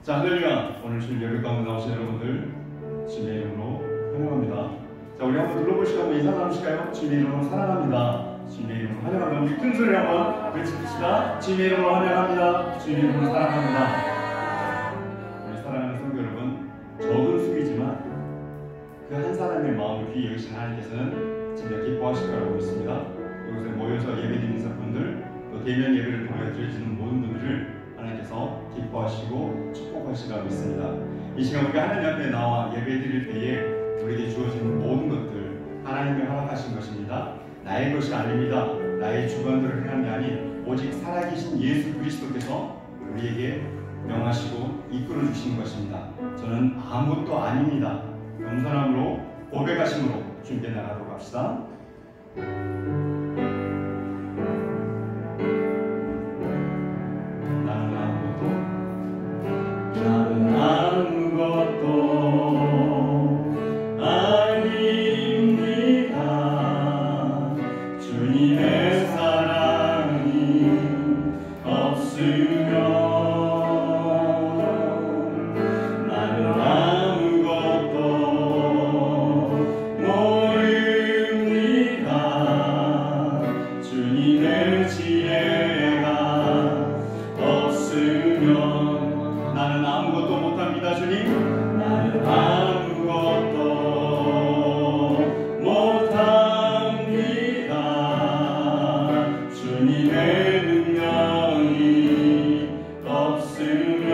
자, 할렐루야. 오늘 주일 예배 가운데 나오신 여러분들 주님의 이름으로 환영합니다. 자, 우리 한번 둘러보시고 한번 인사 나누실까요? 주님의 이름으로 사랑합니다. 주님의 이름으로 환영합니다. 우리 큰 소리로 한번 외칩시다. 주님의 이름으로 환영합니다. 주님의 이름으로 사랑합니다. 우리 사랑하는 성도 여러분, 적은 수이지만 그 한 사람의 마음을 귀히 여기신 하나님께서는 진짜 기뻐하실 거라고 믿습니다. 이곳에 모여서 예배드리는 사람들, 또 대면 예배를 통해 드려지는 모든 분들을 하나님께서 기뻐하시고 축복하시라고 믿습니다. 이 시간 우리가 하나님 앞에 나와 예배드릴 때에 우리에게 주어진 모든 것들 하나님이 허락하신 것입니다. 나의 것이 아닙니다. 나의 주관대로 행한 게 아닌 오직 살아계신 예수 그리스도께서 우리에게 명하시고 이끌어 주신 것입니다. 저는 아무것도 아닙니다. 겸손함으로 고백하심으로 주님께 나가도록 합시다. 나는 아무것도 아닙니다. 주님의 사랑이 없으면 나는 아무것도 모릅니다. 주님의 지혜가 없으면 나는 아무것도 못합니다. 주님, 나는 아무것도 못합니다. 주님의 능력이 없으면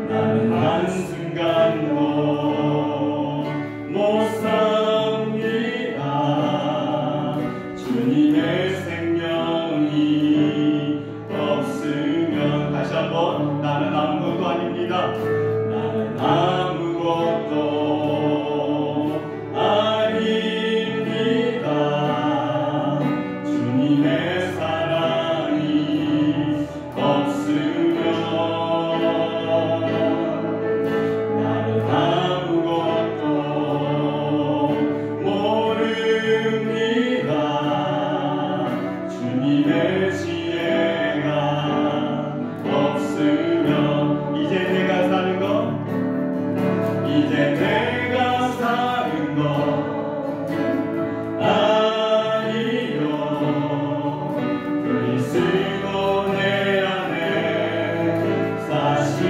나는 한순간도 못 삽니다. 주님의 생명이 없으면 다시 한번 나는 아무것도 아닙니다. 나는 아무것도 아닙니다. 주님의 사랑이 없으면 나는 아무것도 모릅니다. 주님의 지혜가 없으면 이제 내가 사는 것 아니요. 그리스도 내 안에 사시니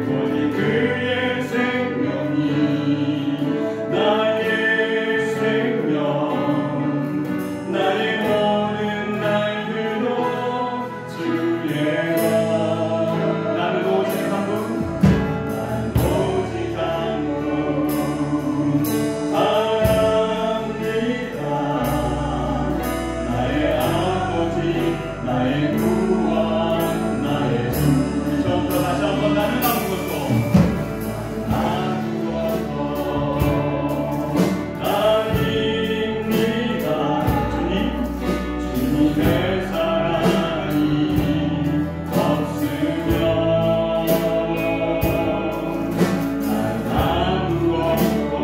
오직 그의 생명이 나의 생명, 나의 모든 날들도 주의 것. 나는 오직 한 분, 압니다. 나의 아버지, 나의 구원, 나의 주. 처음부터 다시 한번 나는 아무것도 아닙니다. 주님의 사랑이 없으면 나는 아무것도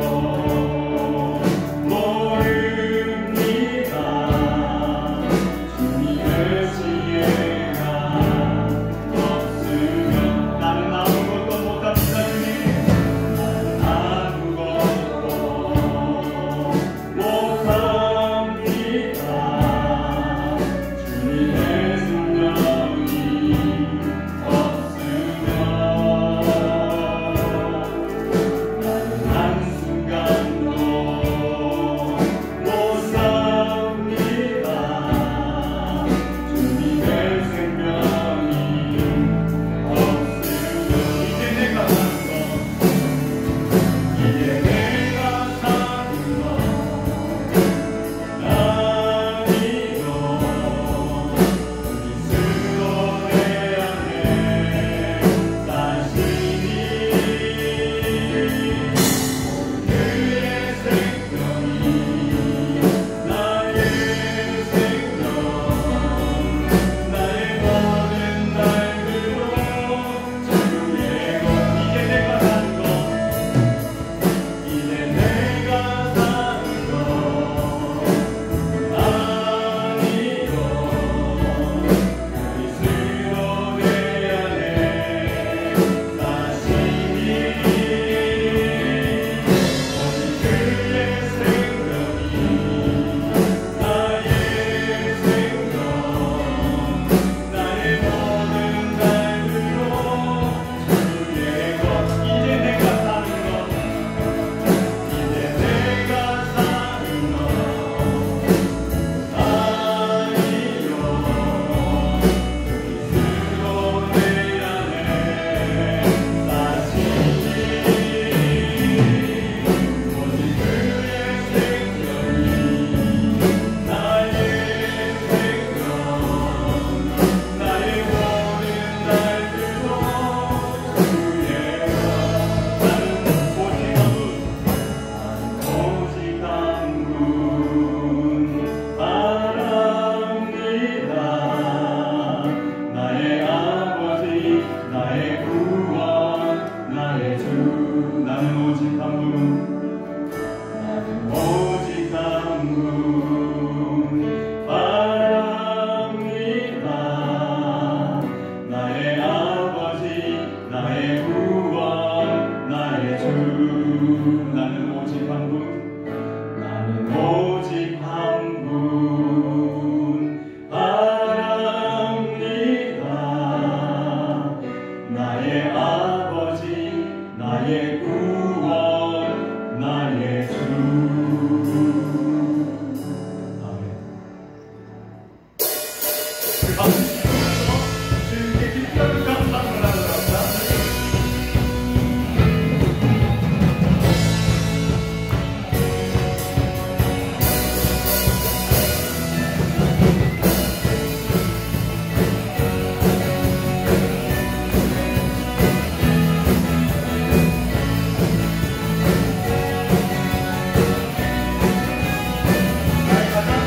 모릅니다. 주님의 지혜가 주님께 기쁨과 감사를 나누랍니다. 나의 가장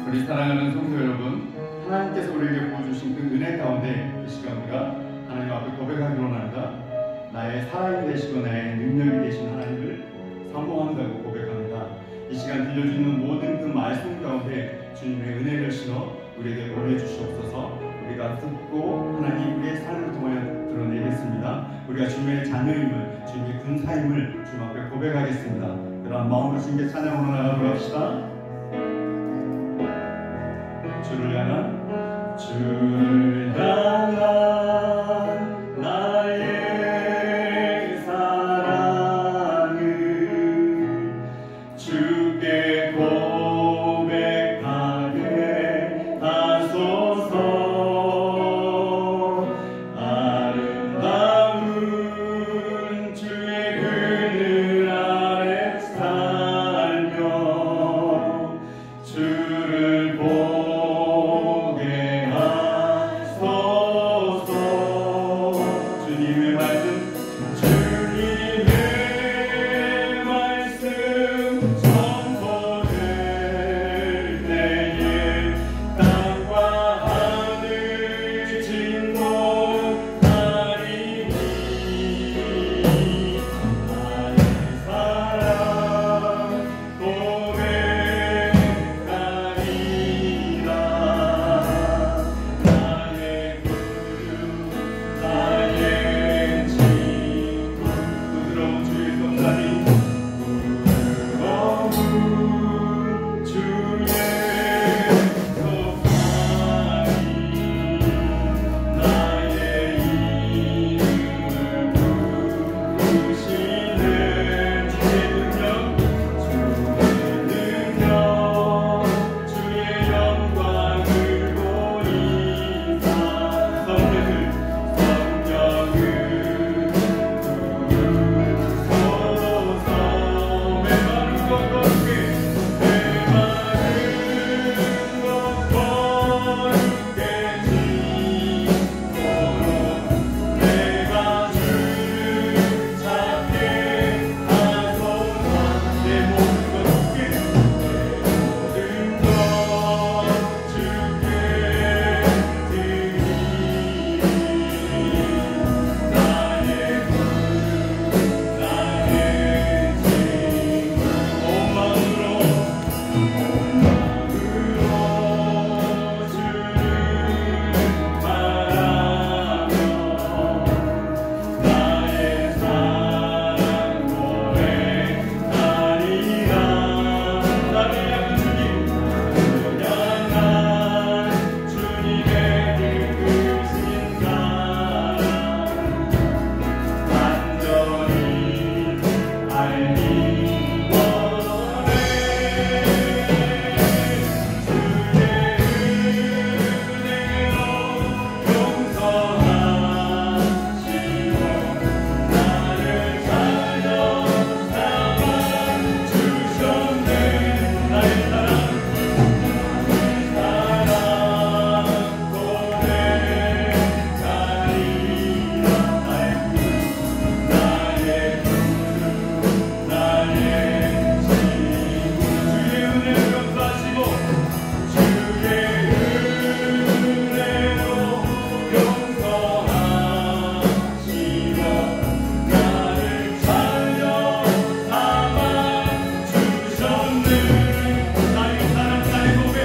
우리 사랑하는 성도 여러분, 하나님께서 우리에게 보여주신 그 은혜 가운데 이 시간 우리가 하나님 앞에 고백하기로 합니다. 나의 사랑이 되시고 나의 능력이 되신 하나님을 사모한다고 고백합니다. 이 시간 들려주는 모든 그 말씀 가운데 주님의 은혜를 실어 우리에게 보내주시옵소서. 우리가 듣고 하나님 우리의 삶을 통하여 드러내겠습니다. 우리가 주님의 자녀임을, 주님의 군사임을 주님 앞에 고백하겠습니다. 그런 마음으로 주님께 찬양으로 나가도록 합시다. 주를 향한 나의 사랑을 주께 고백하게 하소서. 아름다운 주의 그늘 아래 살며 주를 보게 하소서. 주님의 말씀 선포될 때에 땅과 하늘 진동하리니 나의 사랑 고백하리라. 나의 구주 나의 친구 부드러운 주의 손다리 부드러운 주의 손다리 나의 이름을 부르시는 주의 능력 주의 영광을 보이사 성령을 부으소서. 메마른 것 거룩해 지도록 내가 주를 찾게 하소서. 내 모든 것 주께 주께 드리리. 나의 구주 나의 친구 온 마음으로 주를 바라며 나의 사랑 고백하리라. 나를 향한 주님의 기쁘신 사랑 완전히 알기 원해. 주의 은혜로 용서하시고 나를 살려 삼아 주셨네. 나의 사랑 고백하리라. 나의 친구 주의 은혜로 용서하시고 주의 은혜로 용서하시고 나를 살려 삼아 주셨네. 나의 사랑 나의 고백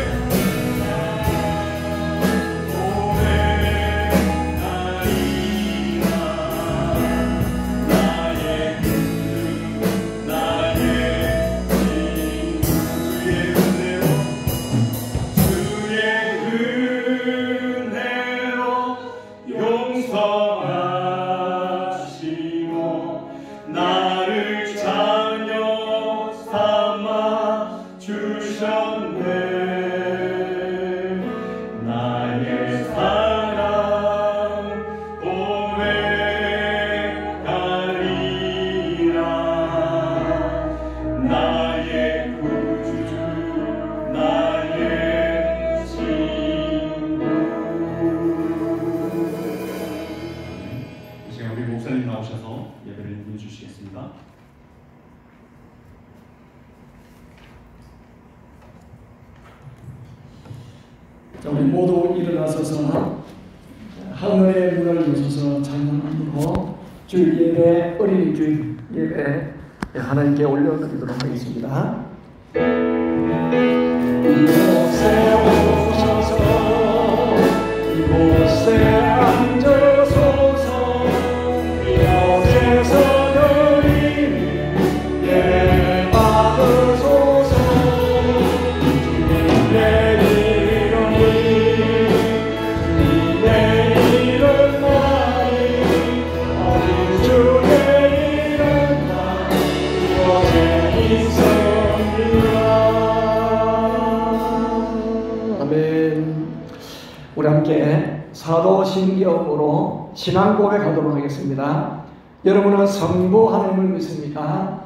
고백하리라. 나의 구주 나의 친구 주의 은혜로 용서하시고 나를 자녀 삼아 주셨네. 나의 사랑 고백하리라. 나의 구주 나의 친구. 이 시간 우리 목사님 나오셔서 예배를 인도해 주시겠습니다. 자, 우리 모두 일어나서서 하늘의 문을 여셔서 찬양함으로 주일 예배, 어린이 주일 예배 하나님께 올려드리도록 하겠습니다. 이곳에 오셔서 이곳에 앉으소서 이곳에서 드리는 예배 받으소서 주님의 이름이 주님의 이름만이 어린 주의 이름만 이곳에 있습니다. 아멘. 우리 함께 사도신경으로 신앙 고백하도록 하겠습니다. 여러분은 성부 하나님을 믿습니까?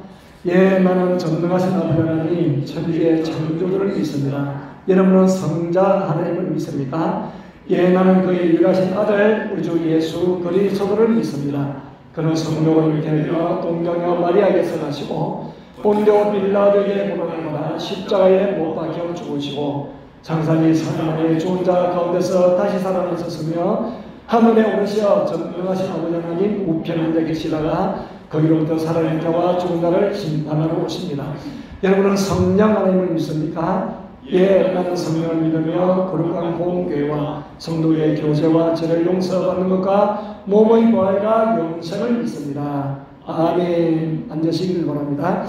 예, 나는 전능하신 아버지 하나님 천지의 창조주를 믿습니다. 여러분은 성자 하나님을 믿습니까? 예, 나는 그의 유일하신 아들 우리 주 예수 그리스도를 믿습니다. 그는 성령을 믿으며 동정녀 마리아에게서 나시고 본디오 빌라도에게 고난을 십자가에 못 박혀 죽으시고 장사리 사흘 죽은 자 가운데서 다시 살아나셨으며 하늘에 오르시어 전능하신 아버지 하나님 우편에 계시다가 거기로부터 살아있는 자와 죽은 자를 심판하러 오십니다. 여러분은 성령 하나님을 믿습니까? 예, 나는 성령을 믿으며 거룩한 공교회와 성도의 교제와 죄를 용서받는 것과 몸의 부활과 영생을 믿습니다. 아멘. 앉으시길 바랍니다.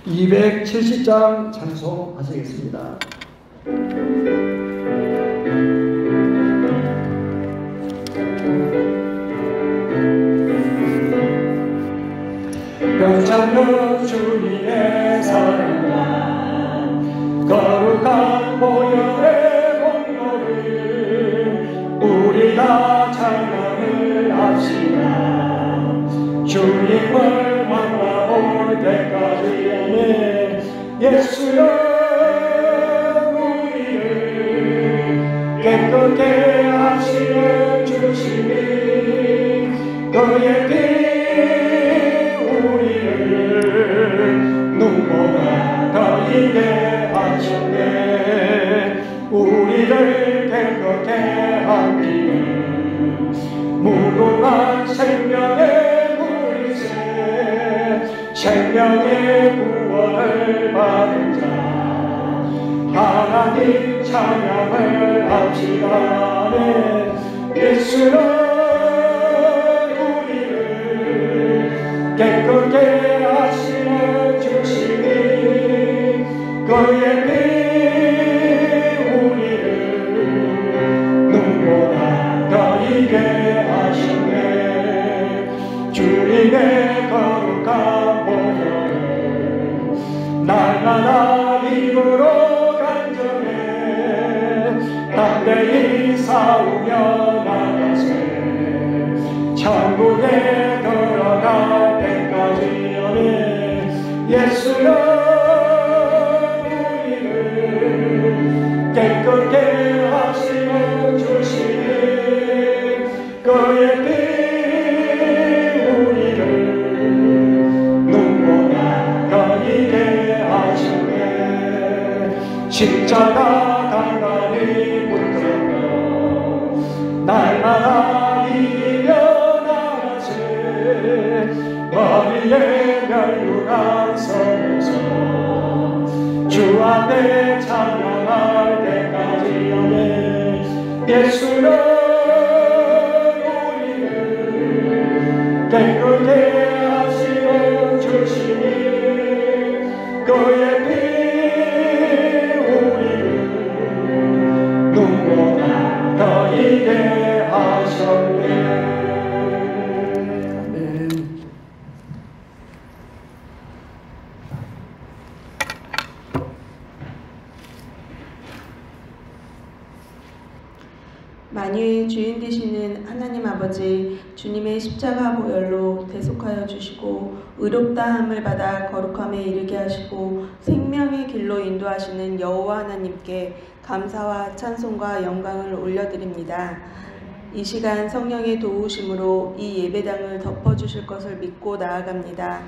270장 찬송하시겠습니다. 병찬 주님의 사랑과 거룩한 보혈의 공로를 우리가 찬양을 합시다. 주님을 만나볼 때까지 예수여 우리를 깨끗게 하시는 주시니 그의 피 우리를 눈보다 더 이게 하시네. 우리를 깨끗게 하기는 무궁한 생명의 물새 생명의 구원을 받은 자 하나님 찬양을 합시다. 예수는 우리를 깨끗게 하시는 주시니 그의 피 우리를 눈보다 더 이게 하시네. 주님의 거룩한 보혈을 날마다 입으로 간절해 담대히 싸우며 나가세. 천국에 들어갈 때까지 예수는 우리를 깨끗게 하시는 주시니 그의 피 우리를 눈보다 더 이게 하시네. 십자가 단단히 붙들며 날마다 이기며 나가세. 머리에 멸류관 서면서 주 앞에 찬양할 때까지 예수는 우리를 깨끗게 하시는 주시니 그의 피 우리를 눈보다 더 이게 하셨네. 만유의 주인 되시는 하나님 아버지, 주님의 십자가 보혈로 대속하여 주시고 의롭다함을 받아 거룩함에 이르게 하시고 생명의 길로 인도하시는 여호와 하나님께 감사와 찬송과 영광을 올려드립니다. 이 시간 성령의 도우심으로 이 예배당을 덮어주실 것을 믿고 나아갑니다.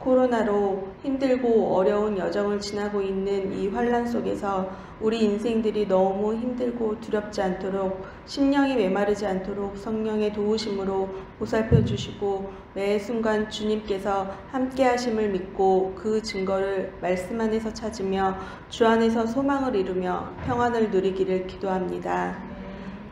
코로나로 힘들고 어려운 여정을 지나고 있는 이 환란 속에서 우리 인생들이 너무 힘들고 두렵지 않도록, 심령이 메마르지 않도록 성령의 도우심으로 보살펴 주시고 매 순간 주님께서 함께 하심을 믿고 그 증거를 말씀 안에서 찾으며 주 안에서 소망을 이루며 평안을 누리기를 기도합니다.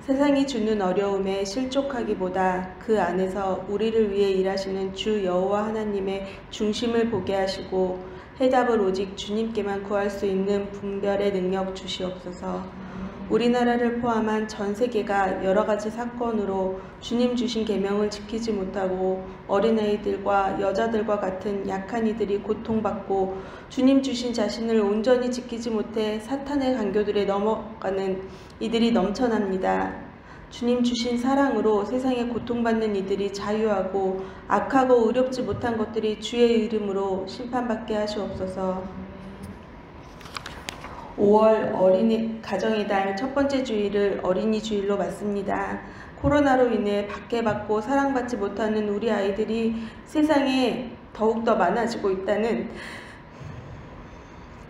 세상이 주는 어려움에 실족하기보다 그 안에서 우리를 위해 일하시는 주 여호와 하나님의 중심을 보게 하시고 해답을 오직 주님께만 구할 수 있는 분별의 능력 주시옵소서. 우리나라를 포함한 전 세계가 여러 가지 사건으로 주님 주신 계명을 지키지 못하고 어린아이들과 여자들과 같은 약한 이들이 고통받고 주님 주신 자신을 온전히 지키지 못해 사탄의 간교들에 넘어가는 이들이 넘쳐납니다. 주님 주신 사랑으로 세상에 고통받는 이들이 자유하고 악하고 의롭지 못한 것들이 주의 이름으로 심판받게 하시옵소서. 5월 어린이 가정의 달 첫 번째 주일을 어린이 주일로 맞습니다. 코로나로 인해 박해받고 사랑받지 못하는 우리 아이들이 세상에 더욱더 많아지고 있다는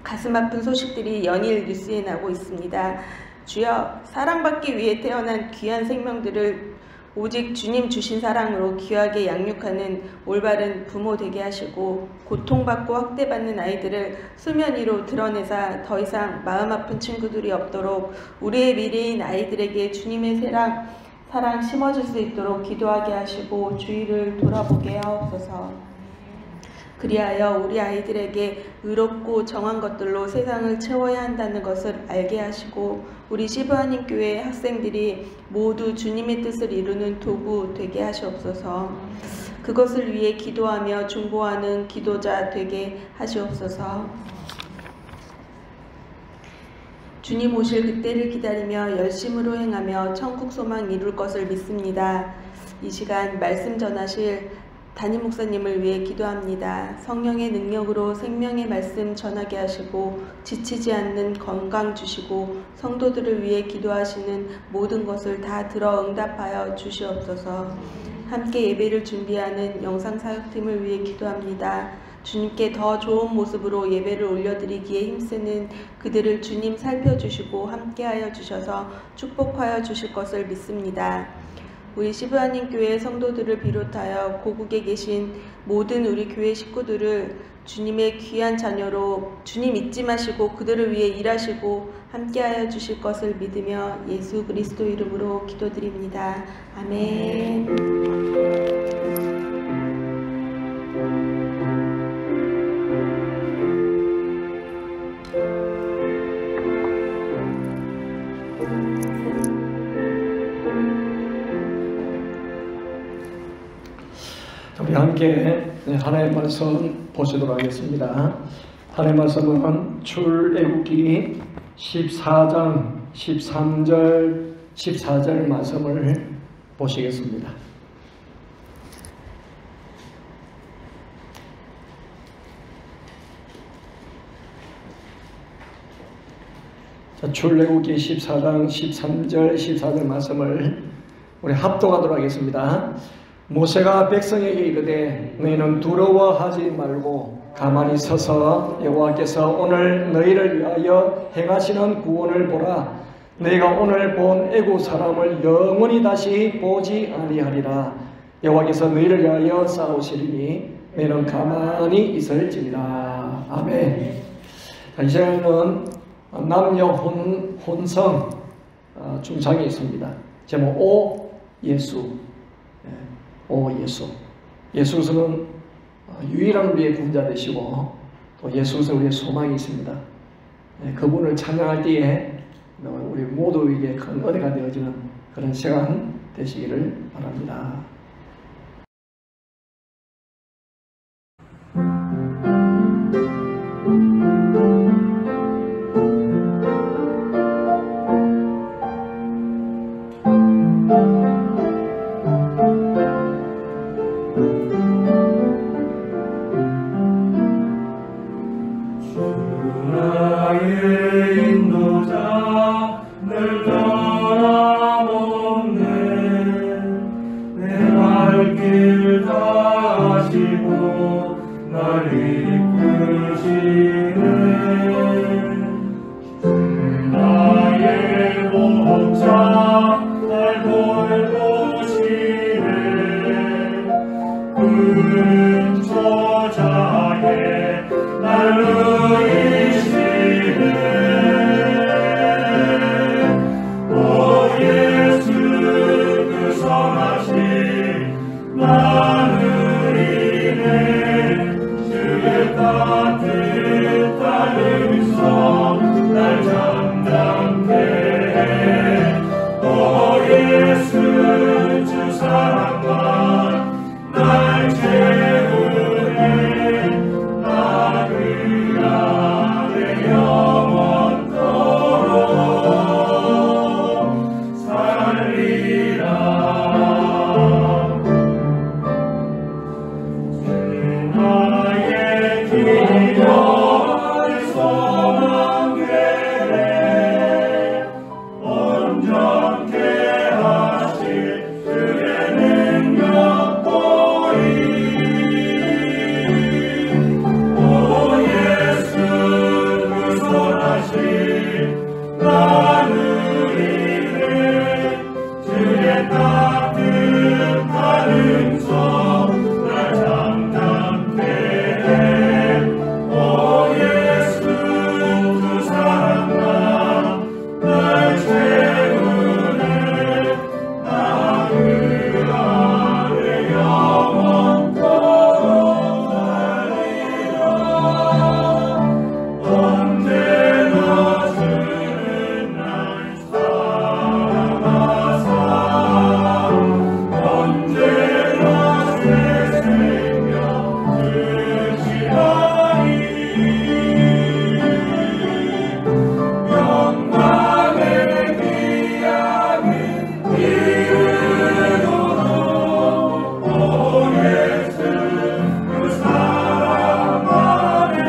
가슴 아픈 소식들이 연일 뉴스에 나오고 있습니다. 주여, 사랑받기 위해 태어난 귀한 생명들을 오직 주님 주신 사랑으로 귀하게 양육하는 올바른 부모 되게 하시고 고통받고 학대받는 아이들을 수면 위로 드러내사 더 이상 마음 아픈 친구들이 없도록 우리의 미래인 아이들에게 주님의 사랑 심어줄 수 있도록 기도하게 하시고 주위를 돌아보게 하옵소서. 그리하여 우리 아이들에게 의롭고 정한 것들로 세상을 채워야 한다는 것을 알게 하시고 우리 시브하님 교회 학생들이 모두 주님의 뜻을 이루는 도구 되게 하시옵소서. 그것을 위해 기도하며 중보하는 기도자 되게 하시옵소서. 주님 오실 그때를 기다리며 열심으로 행하며 천국 소망 이룰 것을 믿습니다. 이 시간 말씀 전하실 담임 목사님을 위해 기도합니다. 성령의 능력으로 생명의 말씀 전하게 하시고 지치지 않는 건강 주시고 성도들을 위해 기도하시는 모든 것을 다 들어 응답하여 주시옵소서. 함께 예배를 준비하는 영상사역팀을 위해 기도합니다. 주님께 더 좋은 모습으로 예배를 올려드리기에 힘쓰는 그들을 주님 살펴주시고 함께하여 주셔서 축복하여 주실 것을 믿습니다. 우리 시브하님 교회 성도들을 비롯하여 고국에 계신 모든 우리 교회 식구들을 주님의 귀한 자녀로 주님 잊지 마시고 그들을 위해 일하시고 함께하여 주실 것을 믿으며 예수 그리스도 이름으로 기도드립니다. 아멘. 우리 함께 하나님의 말씀 보시도록 하겠습니다. 하나님의 말씀은 출애굽기 14장 13절 14절 말씀을 보시겠습니다. 출애굽기 14장 13절 14절 말씀을 우리 합독하도록 하겠습니다. 모세가 백성에게 이르되 너희는 두려워하지 말고 가만히 서서 여호와께서 오늘 너희를 위하여 행하시는 구원을 보라. 너희가 오늘 본 애굽 사람을 영원히 다시 보지 아니하리라. 여호와께서 너희를 위하여 싸우시리니 너희는 가만히 있을지니라. 아멘. 이 시간에는 남녀 혼성 중창이 있습니다. 제목 오 예수. 오 예수. 예수는 유일한 우리의 구원자 되시고 또 예수는 우리의 소망이 있습니다. 그분을 찬양할 때에 우리 모두에게 큰 은혜가 되어지는 그런 시간 되시기를 바랍니다. 늘 떠나없는 내 날 돌보시네. 큰 저자에 날 누이시네. 오 예수 그 선하신 나누리네. 주의 따뜻한 음성 날 잠잠케 해. 오 예수 주 사랑만 날 채우네. 나 그 안에 영원토록 살리라. 나의 기념 소망되네. 온전케 하신 주의 능력 보이. 오 예수 그 선하신 나누리네. 주의 따뜻한 음성 날 잠잠케 해. 오 예수 그 사랑만 날 채우네. 나 그 안에 영원토록 살리라. 언제나 주는 날 사랑하사. 언제나 새 생명 주시나니. 영광의 귀하게 이르도록. 오 예수 그 사랑 안에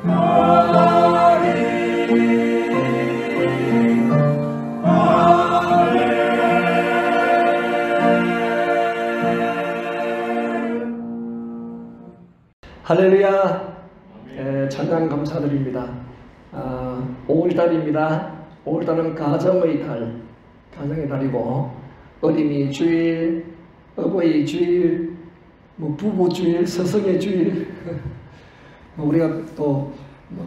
거하리. 할렐루야. 찬양 감사드립니다. 5월달입니다. 5월달은 가정의 달, 가정의 달이고 어린이 주일, 어버이 주일, 부부 주일, 스승의 주일 우리가 또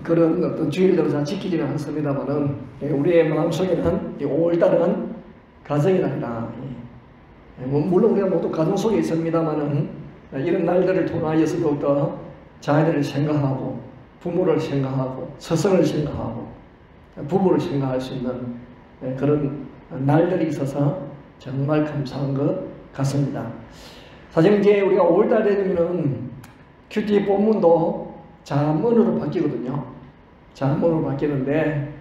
그런 어떤 주일들을 다 지키지는 않습니다만은 우리의 마음속에는 이 5월달은 가정의 달이다. 물론 우리가 모두 가정 속에 있습니다만은 이런 날들을 통하여서 더욱더 자녀들을 생각하고 부모를 생각하고 스승을 생각하고 부부를 생각할 수 있는 그런 날들이 있어서 정말 감사한 것 같습니다. 사실 이제 우리가 5월달 되면은 큐티 본문도 잠언으로 바뀌거든요. 잠언으로 바뀌는데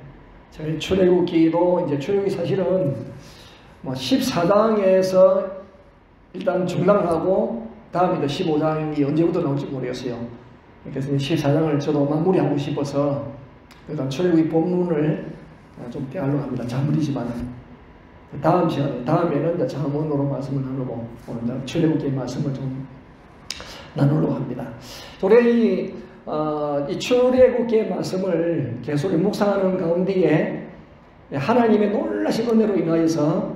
저희 출애굽기도 이제 출애굽기 사실은 14장에서 일단 중단을 하고 다음에 15장이 언제부터 나올지 모르겠어요. 그래서 14장을 저도 마무리하고 싶어서 일단 출애굽기 본문을 좀 대하려고 합니다. 잠언이지만 다음 시간에 다음에는 잠언으로 말씀을 나누고 오늘 출애굽기 말씀을 좀 나누려고 합니다. 우리 이 출애굽기의 말씀을 계속 묵상하는 가운데에 하나님의 놀라신 은혜로 인하여서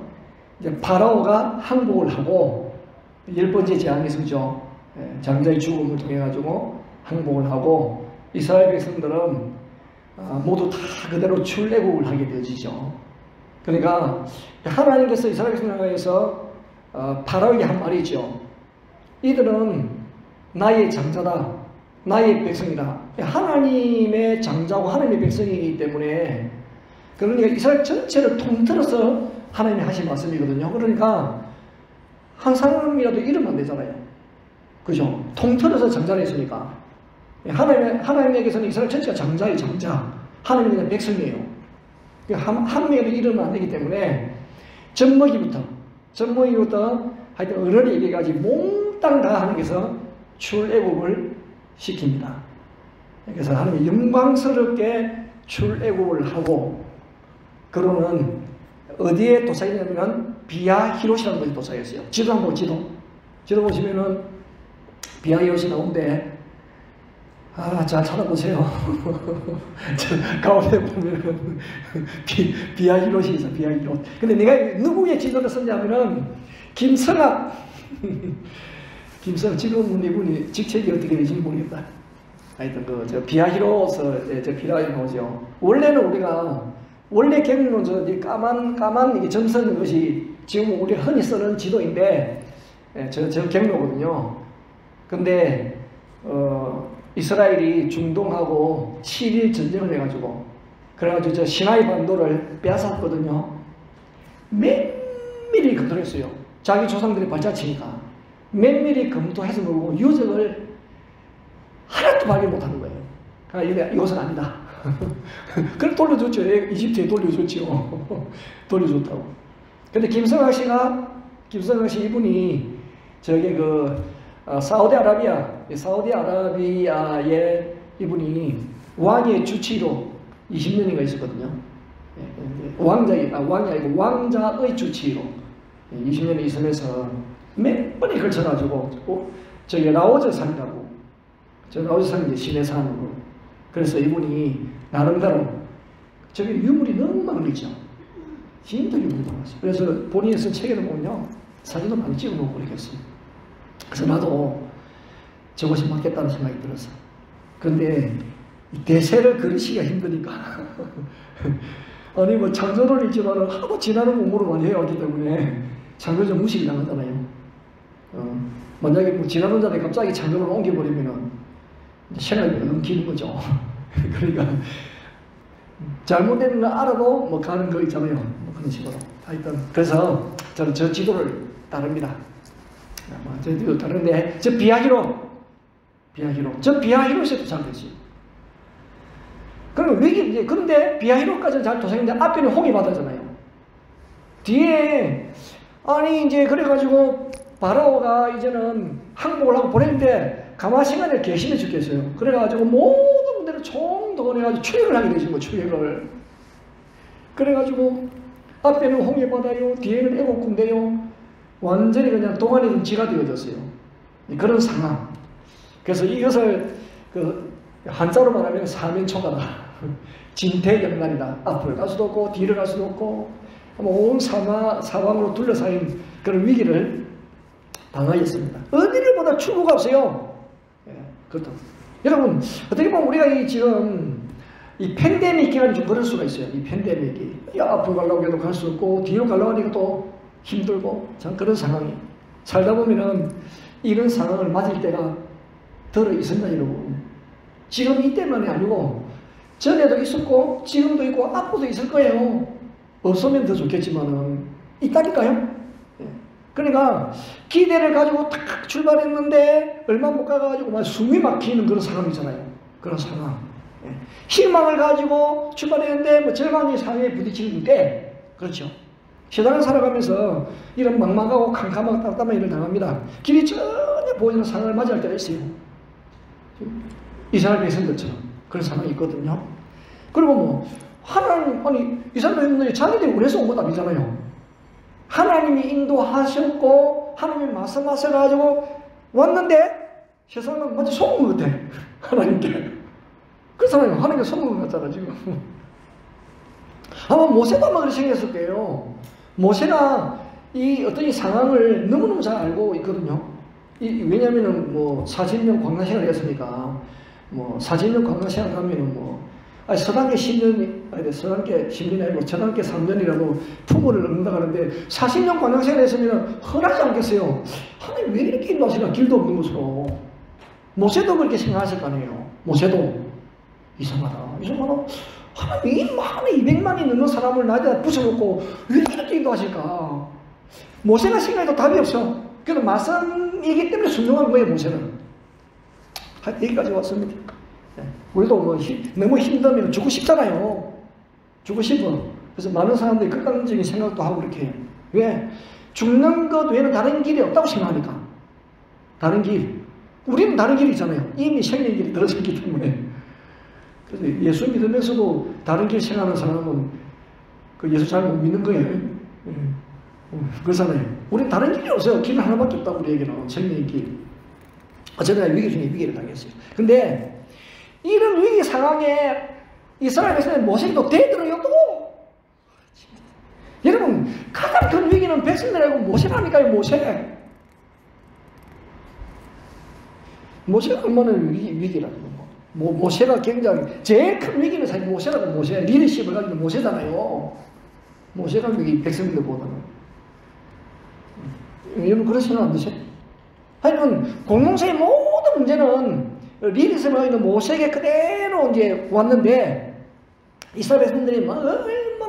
이제 파라오가 항복을 하고 10번째 재앙이 서죠. 장자의 죽음을 통해 가지고 항복을 하고 이스라엘 백성들은 모두 다 그대로 출애굽을 하게 되어지죠. 그러니까 하나님께서 이스라엘 백성을 향해서 파라오에게 한 말이죠. 이들은 나의 장자다, 나의 백성이다. 하나님의 장자고 하나님의 백성이기 때문에 그러니까 이스라엘 전체를 통틀어서 하나님이 하신 말씀이거든요. 그러니까 한 사람이라도 잃으면 안 되잖아요. 그죠? 통틀어서 장자를 했으니까. 하나님에게서는 이스라엘 전체가 장자예요, 장자. 하나님이 그냥 백성이에요. 한 명이라도 잃으면 안 되기 때문에 젖먹이부터 하여튼 어른이 얘기까지 몽땅 다 하나님께서 출애굽을 시킵니다. 그래서 하나님이 영광스럽게 출애굽을 하고 그러는 어디에 도착했냐면 비아히롯이라는 곳에 도착했어요. 지도 한번 지도 보시면은 비아히롯이 나오는데 잘 찾아보세요. 저 가운데 보면은 비아히롯이 있어, 비아히롯. 근데 내가 누구의 지도를 썼냐면은 김성학. 김성학 지금 이분이 직책이 어떻게 되는지 모르겠다. 하여튼 저 비아히롯, 저 비아히롯이요. 원래는 우리가 원래 경로는 저 까만 이게 점선 있는 것이 지금 우리가 흔히 쓰는 지도인데 저 경로거든요. 근데 이스라엘이 중동하고 7일 전쟁을 해가지고 그래가지고 저 시나이 반도를 빼앗았거든요. 면밀히 검토했어요. 자기 조상들이 발자취니까 면밀히 검토해서 보고 유적을 하나도 발견 못하는 거예요. 그러니까 이것은 아니다. 그걸 돌려줬죠. 이집트에 돌려줬죠. 돌려줬다고. 근데 김성학 씨 이분이 저기 사우디아라비아의 이분이 왕의 주치로 20년인가 있었거든요. 왕이 아니고 왕자의 주치로 20년이 있으면서 몇 번에 걸쳐가지고 저기 라오즈산이라고 저 라오즈산이 시내 산으로 그래서 이분이 나름대로 저기 유물이 너무 많으죠. 진짜 유물이 많았어요. 그래서 본인이 쓴 책에도 보면요 사진도 많이 찍어놓고 그러겠어요. 그래서 나도 저것이 맞겠다는 생각이 들었어. 그런데 대세를 그리시기가 힘드니까 아니 뭐 창조를 읽지만은 하도 지나는 공부를 많이 해왔기 때문에 창조적 무시를 당하잖아요. 만약에 뭐 지나는 자리 갑자기 창조를 옮겨버리면은 생각이 너무 긴 거죠. 그러니까 잘못된 거 알아도 뭐 가는 거 있잖아요. 뭐 그런 식으로. 하여튼 그래서 저는 저 지도를 따릅니다. 저 지도를 따르는데 저 비아히롯 저 비아히롯에도 잘 됐어요. 그런데 비아히롯까지는 잘 도생했는데 앞에는 홍해 바다잖아요. 뒤에 아니 이제 그래가지고 바로가 이제는 항복을 하고 보냈는데 가만 시간에 개심해 죽겠어요. 그래가지고 모든 분들을 총동원해가지고 출격을 하게 되신 거예요. 출격을. 그래가지고 앞에는 홍해 바다요, 뒤에는 애국 군대요. 완전히 그냥 동안의 지가 되어졌어요. 그런 상황. 그래서 이것을 한자로 말하면 사면초가다. 진퇴양난이다. 앞을 갈 수도 없고 뒤를 갈 수도 없고 온 사방으로 둘러싸인 그런 위기를 당하였습니다. 어디를 보다 출구가 없어요. 그렇다. 여러분 어떻게 보면 우리가 지금 이 팬데믹 기간이 좀 그럴 수가 있어요. 이 팬데믹이 앞으로 가려고 해도 갈 수 없고 뒤로 가려고 하니까 또 힘들고 참 그런 상황이 살다 보면은 이런 상황을 맞을 때가 들어 있습니다. 여러분 지금 이때만이 아니고 전에도 있었고 지금도 있고 앞으로도 있을 거예요. 없으면 더 좋겠지만은 있다니까요. 그러니까 기대를 가지고 탁 출발했는데 얼마 못 가가지고 막 숨이 막히는 그런 상황이잖아요. 그런 상황. 희망을 가지고 출발했는데 뭐 절망의 상황에 부딪히는 때 그렇죠. 세상을 살아가면서 이런 막막하고 캄캄하고 답답한 일을 당합니다. 길이 전혀 보이는 상황을 맞이할 때가 있어요. 이스라엘 백성들처럼 그런 상황이 있거든요. 그리고 뭐 하나님 아니 이스라엘 백성들이 자기들이 원해서 온 건 아니잖아요. 하나님이 인도하셨고 하나님이 말씀하셔가지고 왔는데 세상은 마치 속은 것 같아. 하나님께. 그렇잖아요. 하나님께 속은 것 같잖아 지금. 아마 모세도 아마 그렇게 생겼을 거예요. 모세가 이 어떤 이 상황을 너무너무 잘 알고 있거든요. 왜냐면은 뭐 40년 광야생활을 했으니까 뭐 40년 광야생활 하면은 뭐 서당계 10년이 아니 서당계 10년이 아니고 저당계 3년이라도 풍물을 얻는다 하는데 40년 광야생활을 했으면 흔하지 않겠어요. 하나님 왜 이렇게 인도하시나 길도 없는 것으로. 모세도 그렇게 생각하실 거 아니에요. 모세도 이상하다. 하나님 많은 200만이 넘는 사람을 나에다 붙여놓고 왜 이렇게 인도하실까? 모세가 생각해도 답이 없어. 그래도 말씀이기 때문에 순종한 거예요. 모세는. 여기까지 왔습니다. 우리도 뭐 너무 힘들면 죽고 싶잖아요. 죽고 싶어. 그래서 많은 사람들이 극단적인 생각도 하고 그렇게 해요. 왜? 죽는 것 외에는 다른 길이 없다고 생각하니까. 다른 길. 우리는 다른 길이 있잖아요. 이미 생명의 길이 들어섰기 때문에. 그래서 예수 믿으면서도 다른 길 생각하는 사람은 그 예수 잘 못 믿는 거예요. 그렇잖아요. 우리는 다른 길이 없어요. 길 하나밖에 없다고 우리에게는. 생명의 길. 어쨌든 위기 중에 위기를 당했어요. 근데 이런 위기 상황에 이스라엘 백성의 모세도 대들어요 또. 여러분 가장 큰 위기는 백성들하고 모세라니까요. 모세가 얼마나 위기라는 거. 모세가 굉장히 제일 큰 위기는 사실 모세라고. 리더십을 가지고 모세잖아요. 모세가 위기 백성들보다는. 여러분 그런 생각 안 드세요? 하여튼 공동체의 모든 문제는 리더십을 가지고 모세에게 그대로 이제 왔는데 이스라엘 백성들이 얼마나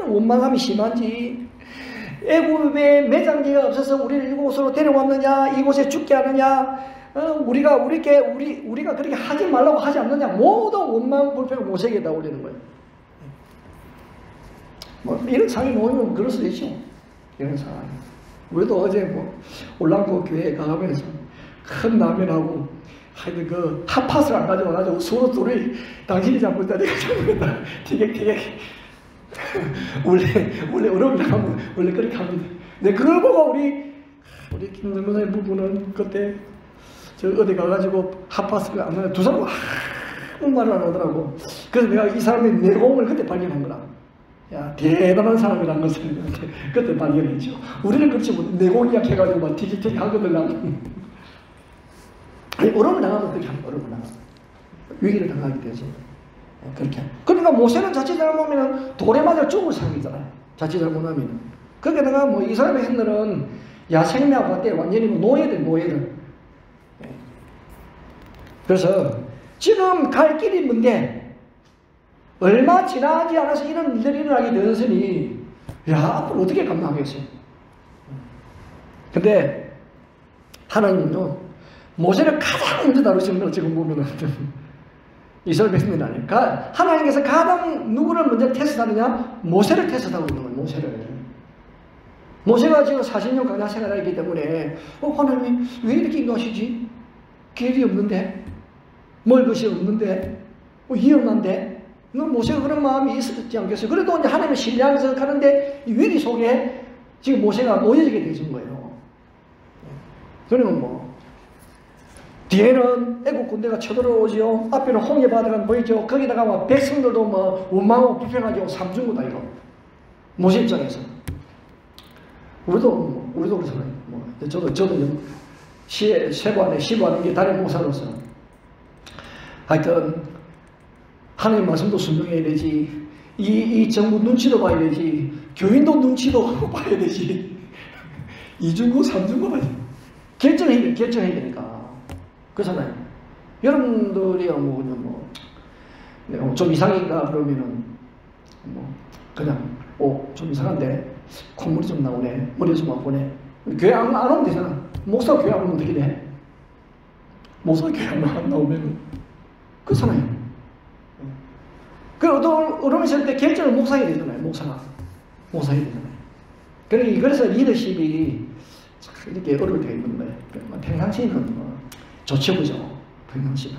원망함이 심한지. 애굽에 매장지가 없어서 우리를 이곳으로 데려왔느냐, 이곳에 죽게 하느냐, 우리가 그렇게 하지 말라고 하지 않느냐, 모든 원망 불평을 모세에게다 올리는 거예요. 뭐 이런 상황이 모이면 그럴 수 있죠. 이런 상황. 우리도 어제 올랑고 교회에 가면서 큰 라면하고 하여튼 그 핫팟을 안 가져와가지고 서로 둘이 당신이 잘못했다 내가 잘못했다 티격태격 원래 어려움이라 하면 원래 그렇게 합니다. 근데 그걸 보고 우리 김정근의 부부는 그때 저 어디 가가지고 핫팟을 안 가지고 두 사람 아무 말을 안 하더라고. 그래서 내가 이 사람의 내공을 그때 발견한 거라. 야, 대단한 사람이라는 것을 그때 발견했죠. 우리는 그렇지 못 내공 이야기해가지고 막 티격태격 하거든. 아니, 어려움을 당하면 어떻게 하면 어려움을 당하면 위기를 당하게 되지. 그렇게. 그러니까 모세는 자칫 잘못하면 돌에 맞아 죽을 상황이잖아요. 자칫 잘못하면. 거기다가 뭐 이스라엘 백성들은 야생매하고 같대. 완전히 노예들. 그래서 지금 갈 길이 뭔데 얼마 지나지 않아서 이런 일들이 일어나게 되었으니 야, 앞으로 어떻게 감당하겠어요? 근데 하나님은요 모세를 가장 먼저 다루시는 걸 지금 보면은 이스라엘 백성들이 아닐까? 하나님께서 가장 누구를 먼저 테스트하느냐? 모세를 테스트하고 있는 거예요. 모세가 지금 40년 강야 생활하기 때문에 하나님이 왜 이렇게 인도하시지? 길이 없는데 먹을 것이 없는데 위험한데 모세가 그런 마음이 있었지 않겠어요? 그래도 이제 하나님을 신뢰하면서 가는데 이 위기 속에 지금 모세가 놓여지게 되신 거예요. 그러면 뒤에는 애국 군대가 쳐들어오죠. 앞에는 홍해 바다가 보이죠. 거기다가 백성들도 원망하고 불평하죠. 삼중고다 이거. 모세 입장에서. 우리도 그렇잖아요. 저도 시부하는 게 다른 목사로서 하여튼 하나님 말씀도 순종해야 되지. 이 정부 눈치도 봐야 되지. 교인도 눈치도 봐야 되지. 이중고 삼중고 봐야 돼. 결정해야 되니까. 그렇잖아요. 여러분들이 좀 이상인가 그러면은 그냥 좀 이상한데 콧물이 좀 나오네. 머리에서 막 보네. 교회 안 오면 되잖아. 목사 교회 안 오면 어떻게 돼? 목사 교회 안 나오면 그렇잖아요. 그 어려움이 있을 때 결정을 목사가 되잖아요. 목사가 되잖아요. 그래서 리더십이 이렇게 어려울 때가 있는 거예요. 평상시는 좋죠, 그죠? 평상시는.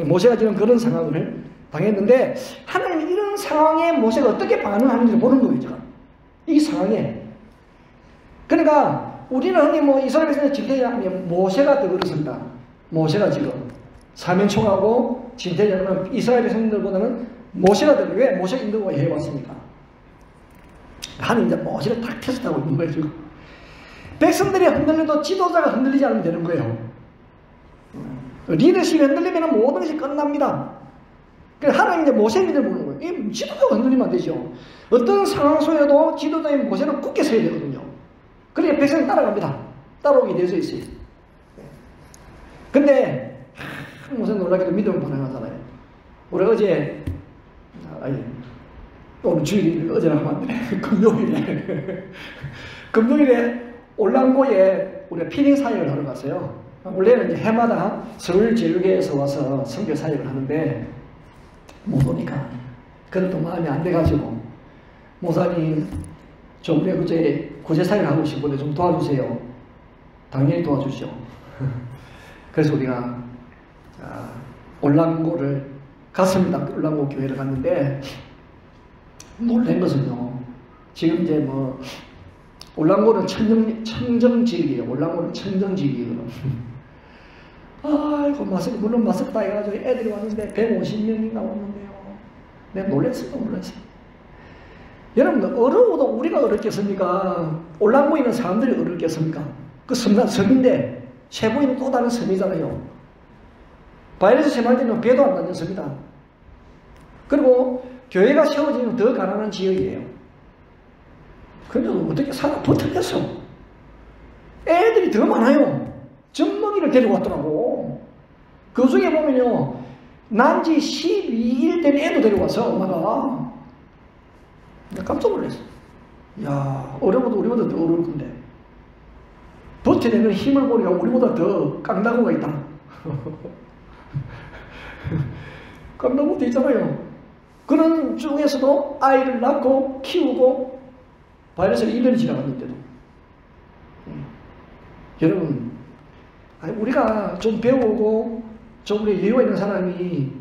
모세가 지금 그런 상황을 당했는데 하나님이 이런 상황에 모세가 어떻게 반응하는지 보는 거예요, 지금. 이 상황에. 그러니까 우리는 흔히 이스라엘 백성의 진퇴자하면 모세가 더 어렵습니다. 모세가 지금 사면총하고 진퇴자는 이스라엘 백성들보다는 모세가 더 왜 모세가 인도가 해왔습니까? 하나님 이제 모세를 딱 테스트하고 있는 거예요, 지금. 백성들이 흔들려도 지도자가 흔들리지 않으면 되는 거예요. 리더십이 흔들리면 모든 것이 끝납니다. 그래서 하나님 이제 모세 믿을 보는 거예요. 이 지도자가 흔들리면 안 되죠. 어떤 상황 속에도 지도자인 모세는 굳게 서야 되거든요. 그러니까 백성이 따라갑니다. 따라오게 되어 있어요. 근데 모세는 놀랍게도 믿음을 반응하잖아요. 우리 어제 오늘 주일이 어제나 하면 안 되네. 금요일에 올랑고에 우리가 피딩 사역을 하러 갔어요. 원래는 이제 해마다 서울제일교회에서 와서 선교 사역을 하는데 못 오니까 그것도 마음이 안 돼가지고 목사님 좀 우리 구제 사역을 하고 싶은데 좀 도와주세요. 당연히 도와주죠. 그래서 우리가 올랑고를 갔습니다. 올랑고 교회를 갔는데 놀란 것은요. 지금 이제 올랑고는 청정지역이에요. 올랑고는 청정지역이에요. 아이고, 물론 맞섰다 해가지고 애들이 왔는데 150명인가 왔는데요. 내가 놀랬어요. 여러분, 어려워도 우리가 어렵겠습니까? 올랑부에 있는 사람들이 어렵겠습니까? 그 섬인데, 세부인은 또 다른 섬이잖아요. 바이러스 심할 때는 배도 안 닿는 섬이다. 그리고 교회가 세워지면 더 가난한 지역이에요. 그런데 어떻게 살아 버텼겠어? 애들이 더 많아요. 젖먹이를 데리고 왔더라고. 그 중에 보면요, 난지 12일 된 애도 데리고 와서 엄마가. 깜짝 놀랐어. 야, 어려워도 우리보다 더 어려울 건데. 버텨내는 힘을 보니까 우리보다 더 깡다구가 있다. 깡다구도 있잖아요. 그런 중에서도 아이를 낳고 키우고 바이러스가 1년이 지나갔는데도. 여러분, 우리가 좀 배우고 좀 우리 여유가 있는 사람이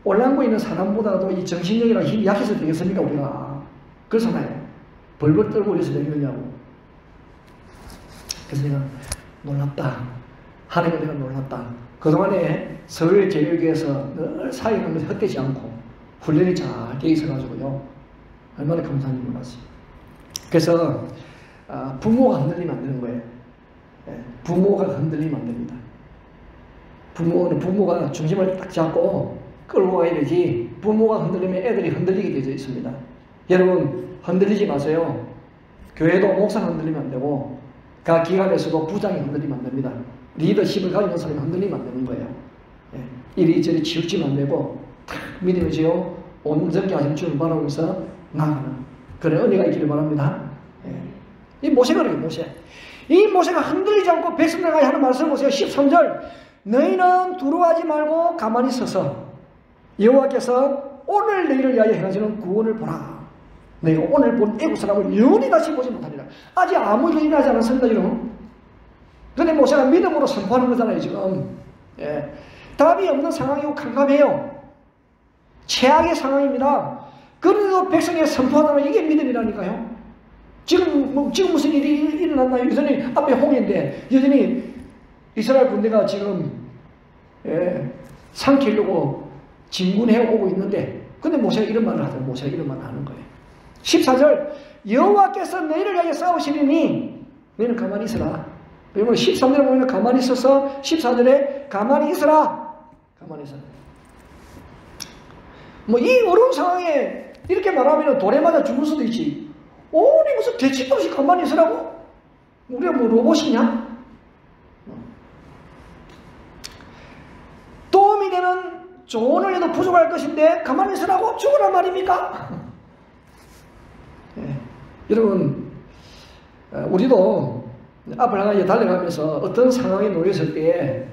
올랑고 있는 사람보다도 이 정신력이랑 힘이 약해서 되겠습니까? 우리가 그렇잖아요. 벌벌 떨고 이래서 되겠냐고. 그래서 내가 놀랍다. 하나님은 내가 놀랍다. 그동안에 서울제일교회에서 늘 사역하는 것이 헛되지 않고 훈련이 잘 돼 있어가지고요. 얼마나 감사한지 몰랐어요. 그래서 부모가 흔들리면 안 되는 거예요. 부모가 흔들리면 안 됩니다. 부모가 중심을 딱 잡고 끌고 가야 되지, 부모가 흔들리면 애들이 흔들리게 되어 있습니다. 여러분, 흔들리지 마세요. 교회도 목사가 흔들리면 안 되고, 각 기관에서도 부장이 흔들리면 안 됩니다. 리더십을 가지고 있는 사람이 흔들리면 안 되는 거예요. 이리저리 치우치면 안 되고, 탁 믿음을 지어 온전히 하신 주를 바라보면서 나아가는 그런 은혜가 있기를 바랍니다. 이 모세가 그래요, 모세. 이 모세가 흔들리지 않고 백성들에게 하는 말씀을 보세요. 13절. 너희는 두려워하지 말고 가만히 서서 여호와께서 오늘 너희를 위하여 행하시는 구원을 보라. 너희가 오늘 본 애국 사람을 영원히 다시 보지 못하리라. 아직 아무 일이 일어나지 않았습니다, 여러분. 그런데 모세가 믿음으로 선포하는 거잖아요, 지금. 답이 없는 상황이고 캄캄해요. 최악의 상황입니다. 그런데도 백성에게 선포하다는 이게 믿음이라니까요. 지금 무슨 일이 일어났나요? 여전히 앞에 홍해인데 여전히 이스라엘 군대가 지금 삼키려고 진군해 오고 있는데, 근데 모세가 이런 말을 하더라고요. 모세가 이런 말을 하는 거예요. 14절. 여호와께서 너희를 위하여 싸우시리니 너희는 가만히 있으라. 그러면 13절에 보면 가만히 있어서 14절에 가만히 있으라. 가만히 있으라. 뭐 이 어려운 상황에 이렇게 말하면 돌에 맞아 죽을 수도 있지. 우리 무슨 대책도 없이 가만히 있으라고? 우리가 뭐 로봇이냐? 도움이 되는 조언을 해도 부족할 것인데 가만히 있으라고 죽으란 말입니까? 여러분, 우리도 앞을 향해 달려가면서 어떤 상황에 놓였을 때에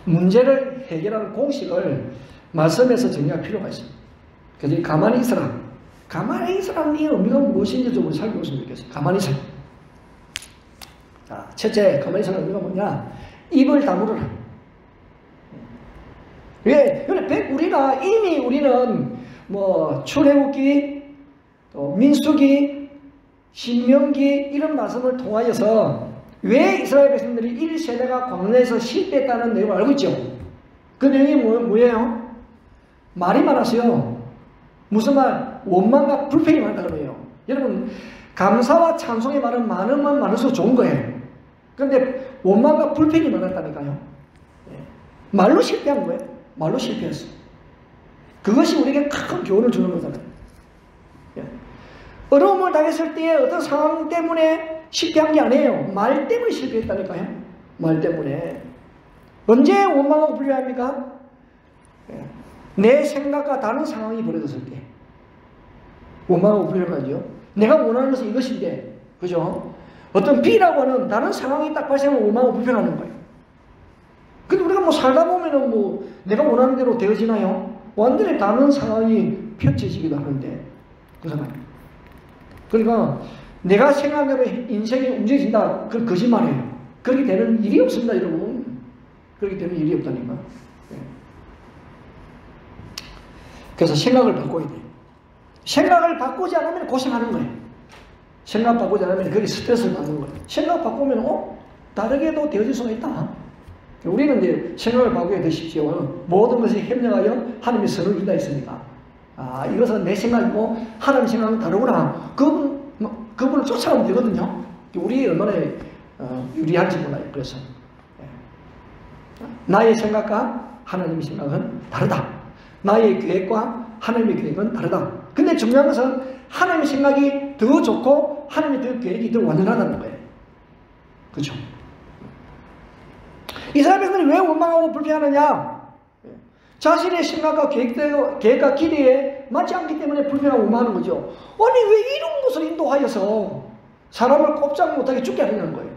문제를 해결하는 공식을 말씀에서 정리할 필요가 있습니다. 그래서 가만히 있으라. 가만히 있으라는 이 의미가 무엇인지 좀 살펴보시면 좋겠어요. 가만히 있으라. 자, 첫째, 가만히 있으라는 의미가 뭐냐? 입을 다물어라. 왜? 우리는 뭐 출애굽기, 또 민수기, 신명기 이런 말씀을 통하여서 왜 이스라엘 백성들이 1세대가 광야에서 실패했다는 내용을 알고 있죠. 그 내용이 뭐예요? 말이 많았어요. 무슨 말? 원망과 불평이 많다 그래요. 여러분, 감사와 찬송의 말은 많으면 많을수록 좋은 거예요. 그런데 원망과 불평이 많았다니까요. 말로 실패한 거예요. 말로 실패했어. 그것이 우리에게 큰 교훈을 주는 거잖아요. 어려움을 당했을 때 어떤 상황 때문에 실패한 게 아니에요. 말 때문에 실패했다니까요. 말 때문에. 언제 원망하고 불평합니까? 내 생각과 다른 상황이 벌어졌을 때 원망하고 불평하죠. 내가 원하는 것은 이것인데, 그죠? 어떤 B라고 하는 다른 상황이 딱 발생하면 원망하고 불평하는 거예요. 근데 우리가 뭐 살다 보면은 뭐 내가 원하는 대로 되어지나요? 완전히 다른 상황이 펼쳐지기도 하는데, 그렇잖아요. 그러니까 내가 생각한 대로 인생이 움직여진다. 그건 거짓말이에요. 그렇게 되는 일이 없습니다, 여러분. 그렇게 되는 일이 없다니까. 그래서 생각을 바꿔야 돼요. 생각을 바꾸지 않으면 고생하는 거예요. 생각 바꾸지 않으면 그게 스트레스를 받는 거예요. 생각 바꾸면 다르게도 되어질 수가 있다. 우리는 이제 생각을 바꾸게 되십시오. 모든 것이 협력하여 하나님의 선을 이루다 있습니다. 아, 이것은 내 생각이고 하나님 생각은 다르구나. 그분을 쫓아가면 되거든요. 우리 얼마나 유리한지 몰라요. 그래서 나의 생각과 하나님의 생각은 다르다. 나의 계획과 하나님의 계획은 다르다. 근데 중요한 것은 하나님의 생각이 더 좋고 하나님의 더 계획이 더 완전하다는 거예요. 그렇죠? 이스라엘 백성들이 왜 원망하고 불평하느냐? 자신의 생각과 계획과 기대에 맞지 않기 때문에 불평하고 원망하는 거죠. 아니 왜 이런 것을 인도하여서 사람을 꼼짝 못하게 죽게 하려는 거예요.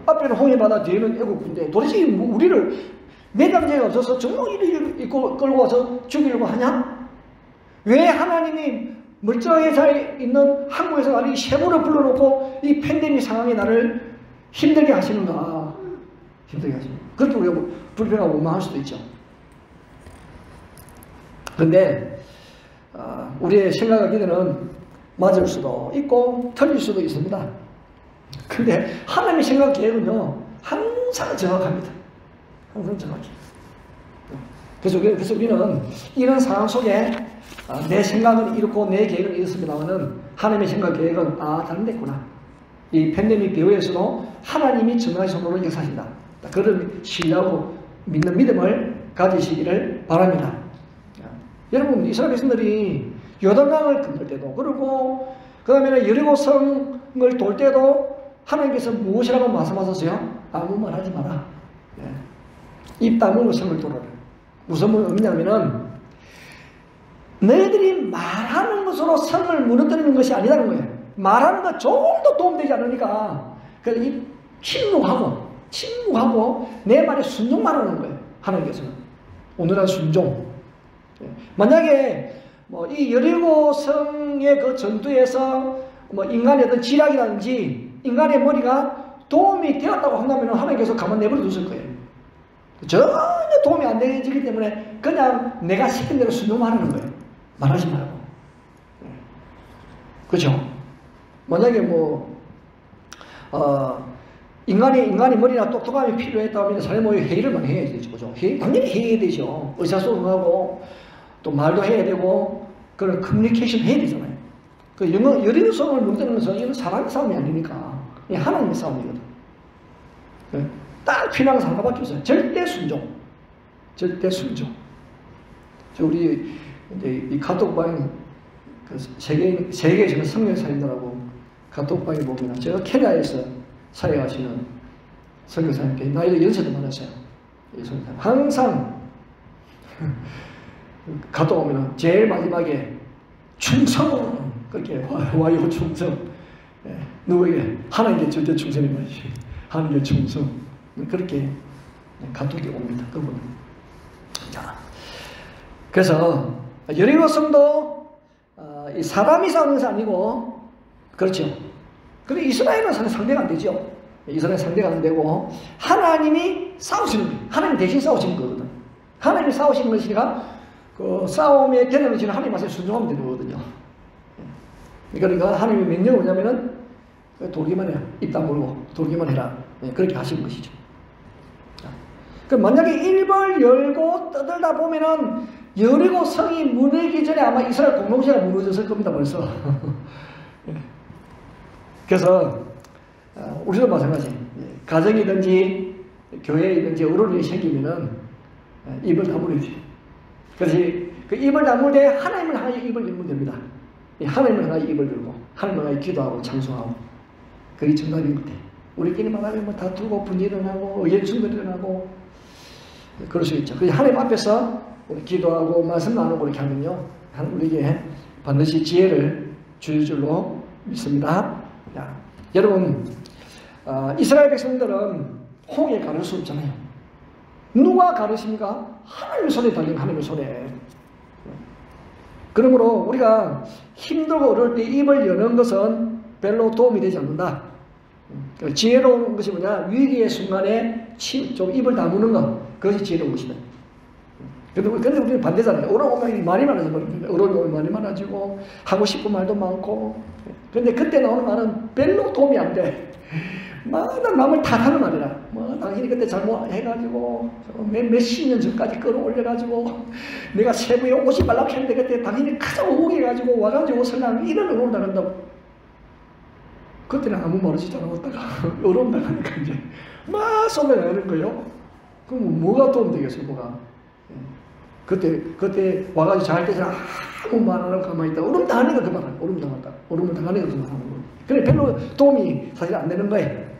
앞에는 홍해바다, 뒤에는 애국군대. 도대체 우리를 매장제가 없어서 정말 이를 끌고 와서 죽이려고 하냐? 왜 하나님이 멀쩡하게 잘 있는 한국에서 아니 세부를 불러놓고 이 팬데믹 상황에 나를 힘들게 하시는가? 힘들게 하시는. 그렇게 우리가 불평하고 원망할 수도 있죠. 그런데 우리의 생각과 기대는 맞을 수도 있고 틀릴 수도 있습니다. 근데 하나님의 생각 계획은요 항상 정확합니다. 항상 정확해요. 그래서 우리는 이런 상황 속에 내 생각은 이렇고 내 계획은 이렇습니다만은 하나님의 생각 계획은 다른 데구나. 이 팬데믹 배후에서도 하나님이 정확히 손으로 역사하신다. 그런 신뢰하고 믿는 믿음을 가지시기를 바랍니다. 여러분 이스라엘 백성들이 요단강을 건널 때도 그리고 그 다음에 여리고성을 돌 때도 하나님께서 무엇이라고 말씀하셨어요? 아무 말 하지 마라. 입 다물고 성을 돌아라. 무슨 의미냐면은 너희들이 말하는 것으로 성을 무너뜨리는 것이 아니라는 거예요. 말하는 것 조금도 도움되지 않으니까 그래서 이 침묵하고 내 말에 순종만 하는 거예요. 하나님께서는 오늘날 순종. 만약에 이 여리고성의 그 전투에서 인간의 어떤 지략이라든지 인간의 머리가 도움이 되었다고 한다면 하나님께서 가만 내버려 두실 거예요. 전혀 도움이 안 되기 때문에 그냥 내가 시킨 대로 순종만 하는 거예요. 말하지 말고. 그렇죠? 만약에 인간의 머리나 똑똑함이 필요했다면 사람이 회의를 많이 해야 되죠. 그죠? 당연히 해야 되죠. 의사소통하고 또 말도 해야 되고 그런 커뮤니케이션 해야 되잖아요. 그 여리고성을 무너뜨리는 것은 이건 사람의 싸움이 아니니까 하나님의 싸움이거든. 딱 필요한 건 하나밖에 없어요. 절대 순종. 절대 순종. 우리 이제 이 카톡방에 그 세계에서 성령 사님들하고 카톡방에 보면 제가 케냐에서 사역하시는 선교사님께 나이도 연세도 많으세요. 항상 갔다 오면 제일 마지막에 충성 그렇게 와요. 충성. 누구에게 하나님께 절대 충성이 말이지. 하나님께 충성. 그렇게 카톡이 옵니다. 그분은. 자, 그래서 여리고성도 사람이 싸우는 것이 아니고 그렇죠. 그런데 이스라엘은 상대가 안 되죠. 이스라엘 상대가 안 되고 하나님이 싸우시는 거예요. 하나님 대신 싸우시는 거거든. 하나님이 싸우시는 것이니까 그 싸움에 되는 것이는 하나님 말씀에 순종하면 되는 거거든요. 그러니까 하나님의 명령은 뭐냐면은 돌기만 해라. 입 다물고 돌기만 해라. 그렇게 하시는 것이죠. 그럼 만약에 일벌 열고 떠들다 보면은 여리고 성이 무너지기 전에 아마 이스라엘 공동체가 무너졌을 겁니다. 벌써. 그래서 우리도 마찬가지. 가정이든지 교회이든지 어른이 생기면은 입을 다물어야지. 그래서 그 입을 다물 때 하나님을 향하여 입을 열면 됩니다. 하나님을 향하여 입을 열고 하나님을 향하여 기도하고 찬송하고 그게 정답인 것 같아요. 우리끼리만 하면 다투고 분이 일어나고 의견 충돌이 일어나고 그럴 수 있죠. 그래서 하나님 앞에서 우리 기도하고 말씀 나누고 이렇게 하면요 하나님 우리에게 반드시 지혜를 주실 줄로 믿습니다. 자, 여러분 이스라엘 백성들은 홍해 가를 수 없잖아요. 누가 가르십니까? 하나님의 손에 달린 하나님의 손에. 그러므로 우리가 힘들고 어려울 때 입을 여는 것은 별로 도움이 되지 않는다. 지혜로운 것이 뭐냐? 위기의 순간에 좀 입을 다무는 것, 그것이 지혜로운 것이다. 근데 우리는 반대잖아요. 어려우면 말이 많아져 버립니다. 어려우면 말이 많아지고 하고 싶은 말도 많고. 근데 그때 나오는 말은 별로 도움이 안 돼. 난 마음을 탓하는 말이라. 당신이 그때 잘못해가지고 몇십 년 전까지 끌어올려가지고 내가 세부에 오지 말라고 했는데 그때 당신이 가장 오게해가지고 와가지고 설랑 이런 어려움 당한다고. 그때는 아무 말하지 않았다가 어려움 당하니까 이제 막 쏘매내는 거예요. 그럼 뭐가 도움 되겠어요, 뭐가? 그때 와가지고 잘 때는 아무 말 안 하고 가만히 있다가 어려움 당하니까 그만하는 거예요. 어려움 당한다. 어려움을 당하니까 그만하는 거예요. 그래 별로 도움이 사실 안 되는 거예요.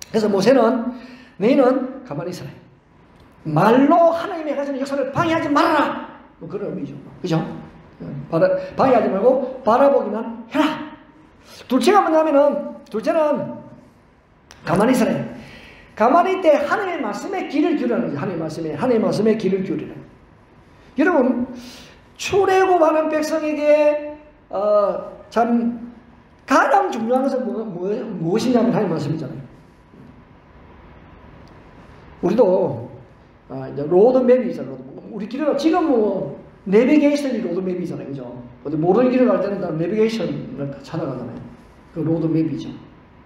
그래서 모세는 너희는 가만히 있어라. 말로 하나님의 가시는 역사를 방해하지 말아라. 뭐 그런 의미죠. 그죠? 방해하지 말고 바라보기만 해라. 둘째가 뭐냐면은 둘째는 가만히 있어라. 가만히 있되 하나님의 말씀에 귀를 기울이라는 거죠. 하나님의 말씀에 귀를 기울이라. 여러분 출애굽하는 백성에게 참 가장 중요한 것은 무엇이냐면 하나님의 말씀이잖아요. 우리도 이제 로드맵이 있잖아요. 우리 길은 지금 내비게이션이 로드맵이잖아요. 그죠? 어디 모르는 길을 갈 때는 다 내비게이션을 다 찾아가잖아요. 그 로드맵이죠.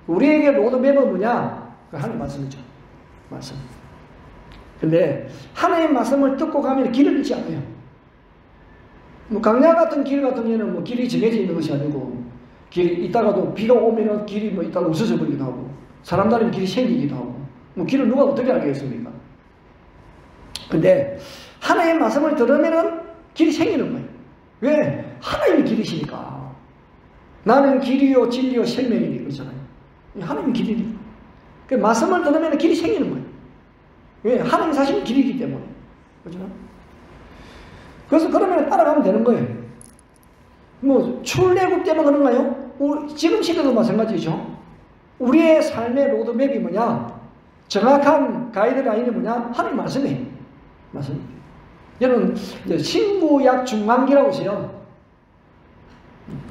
우리에게 로드맵은 뭐냐? 그 하나님 말씀이죠. 말씀. 근데 하나님 말씀을 듣고 가면 길을 잃지 않아요. 뭐 강야 같은 길 같은 경우에는 뭐 길이 정해져 있는 것이 아니고 길이 있다가도 비가 오면은 길이 뭐 있다가 웃어져 버리기도 하고 사람 다니면 길이 생기기도 하고 뭐 길을 누가 어떻게 알겠습니까? 근데 하나님의 말씀을 들으면은 길이 생기는 거예요. 왜? 하나님이 길이시니까. 나는 길이요 진리요 생명이니 그러잖아요. 하나님이 길이니까. 그 말씀을 들으면 길이 생기는 거예요. 왜? 하나님 사실은 길이기 때문에. 그렇죠? 그래서 그러면 따라가면 되는 거예요. 뭐 출애굽 때문에 그런가요? 지금 시대도 마찬가지죠. 우리의 삶의 로드맵이 뭐냐? 정확한 가이드라인이 뭐냐? 하나님 말씀이에요. 말씀. 여러분 신구약 중간기라고 있어요.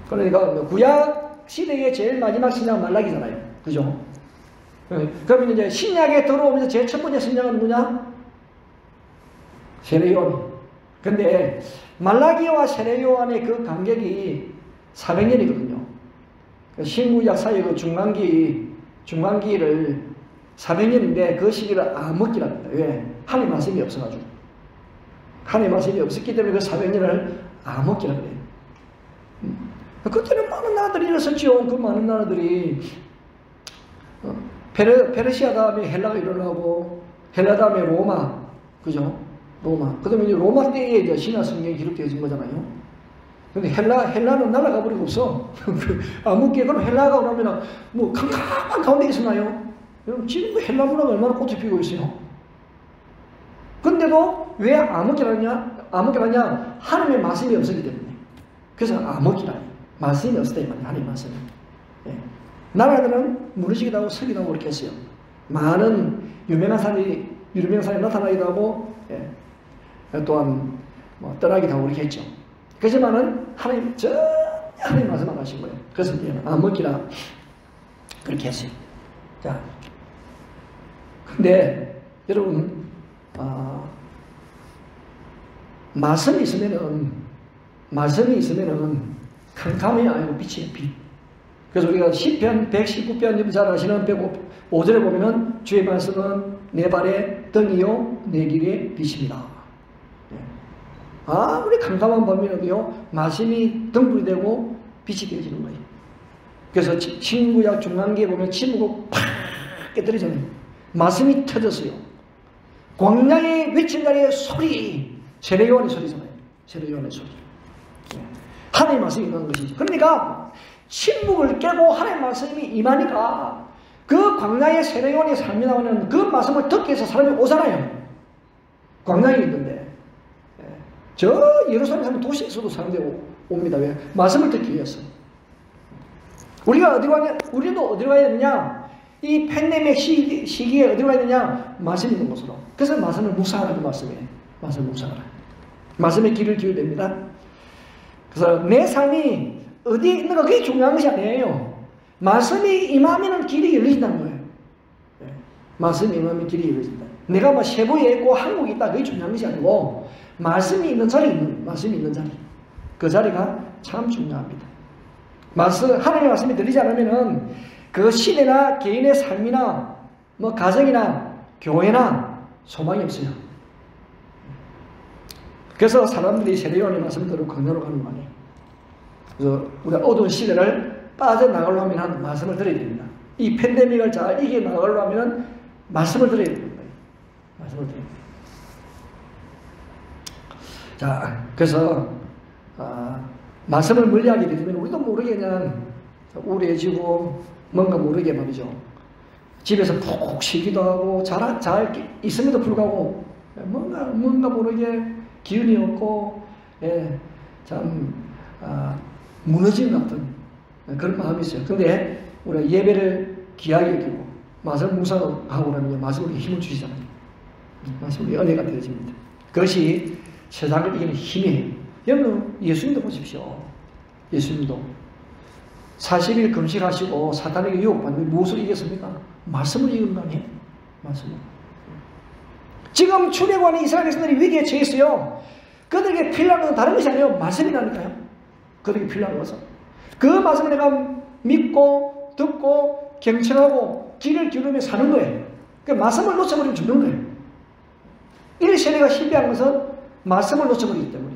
그러니까 구약 시대의 제일 마지막 신약 말라기잖아요. 그죠? 그러면 이제 신약에 들어오면서 제일 첫 번째 신약은 뭐냐? 세례요한. 근데 말라기와 세례요한의 그 간격이 400년이거든요. 신구약 사이 그 중간기를 400년인데 그 시기를 암흑기라고 합니다. 왜? 하나님 말씀이 없어가지고. 하나님 말씀이 없었기 때문에 그 400년을 암흑기라고 그래요. 그때는 많은 나라들이 일어섰죠. 그 많은 나라들이 페르시아 다음에 헬라가 일어나고 헬라 다음에 로마, 그죠? 로마. 그 다음에 이제 로마 때에 이제 신화 성경이 기록되어진 거잖아요. 근데 헬라는 날아가 버리고 없어. 암흑기에 그럼 헬라가 오면 뭐 캄캄한 가운데 있었나요? 여러분 지금 헬라 문화가 얼마나 꽃이 피고 있어요. 근데도 왜 암흑기라냐? 하나님의 말씀이 없었기 때문에. 그래서 암흑기라니. 말씀이 없을 때 말이야. 하나님의 말씀이. 예. 나라들은 무너지기도 하고 서기도 하고 그렇게 했어요. 많은 유명한 사람이 나타나기도 하고, 예. 또한 뭐 떠나기도 하고 그렇게 했죠. 그렇지만은 하나님 말씀만 하신 거예요. 그래서 암흑기라 그렇게 했어요. 자, 근데 여러분 말씀이 있으면은 캄캄이 아니고 빛이에요. 빛. 그래서 우리가 시편 119편 잘 아시는 105절에 보면은 주의 말씀은 내 발의 등이요 내 길의 빛입니다. 아무리 캄캄한 밤이라도요 말씀이 등불이 되고 빛이 되어지는 거예요. 그래서 신구약 중간기에 보면 침묵이 팍 깨뜨리잖아요. 말씀이 터졌어요. 광야의 외친 자리의 소리, 세례요한의 소리잖아요. 세례요한의 소리. 하나님의 말씀이 임하는 것이죠. 그러니까 침묵을 깨고 하나님의 말씀이 임하니까 그 광야의 세례요한의 삶이 나오는 그 말씀을 듣기 위해서 사람이 오잖아요. 광야에 있는데 저 예루살렘 사람 도시에서도 사람들이 옵니다. 왜? 말씀을 듣기 위해서. 우리가 우리도 어디로 가야 되느냐? 이 팬데믹 시기에 어디로 가야 되느냐? 말씀 있는 곳으로. 그래서 말씀을 묵상하라. 그 말씀에. 말씀을 묵상하라. 말씀에 귀를 기울여야 됩니다. 그래서 내 삶이 어디에 있는가 그게 중요한 것이 아니에요. 말씀이 임하면 길이 열리신다는 거예요. 네. 말씀이 임하면 길이 열리신다. 내가 뭐 세부에 있고 한국에 있다 그게 중요한 것이 아니고 말씀이 있는 자리, 그 자리가 참 중요합니다. 하나님의 말씀이 들리지 않으면은 그 시대나 개인의 삶이나 뭐 가정이나 교회나 소망이 없어요. 그래서 사람들이 세례요한의 말씀을 들고 강론으로 가는 거 아니에요. 그래서 우리가 어두운 시대를 빠져나가려면 한 말씀을 드려야 됩니다. 이 팬데믹을 잘 이겨나가려면 말씀을 드려야 됩니다. 말씀을 드려야 됩니다. 자, 그래서 말씀을 멀리하게 되면 우리도 모르게 그냥 우울해지고 뭔가 모르게 말이죠. 집에서 푹 쉬기도 하고 잘 있음에도 불구하고 뭔가 모르게 기운이 없고 참 무너진 것 같은 그런 마음이 있어요. 근데 우리가 예배를 귀하게 여기고 말씀을 묵상하고 나면 말씀으로 힘을 주시잖아요. 말씀으로 은혜가 되어집니다. 그것이 세상을 이기는 힘이에요. 여러분 예수님도 보십시오. 예수님도 40일 금식하시고 사탄에게 유혹받는 무엇을 이겼습니까? 말씀을 이긴 거 아니에요? 말씀을. 지금 출애굽하는 이스라엘 백성들이 위기에 처했어요. 그들에게 필요한 것은 다른 것이 아니에요. 말씀이라니까요. 그들에게 필요한 것은 그 말씀을 내가 믿고 듣고 경청하고 귀를 기울이며 사는 거예요. 그 말씀을 놓쳐버리면 죽는 거예요. 이 세대가 실패한 것은 말씀을 놓쳐버리기 때문에,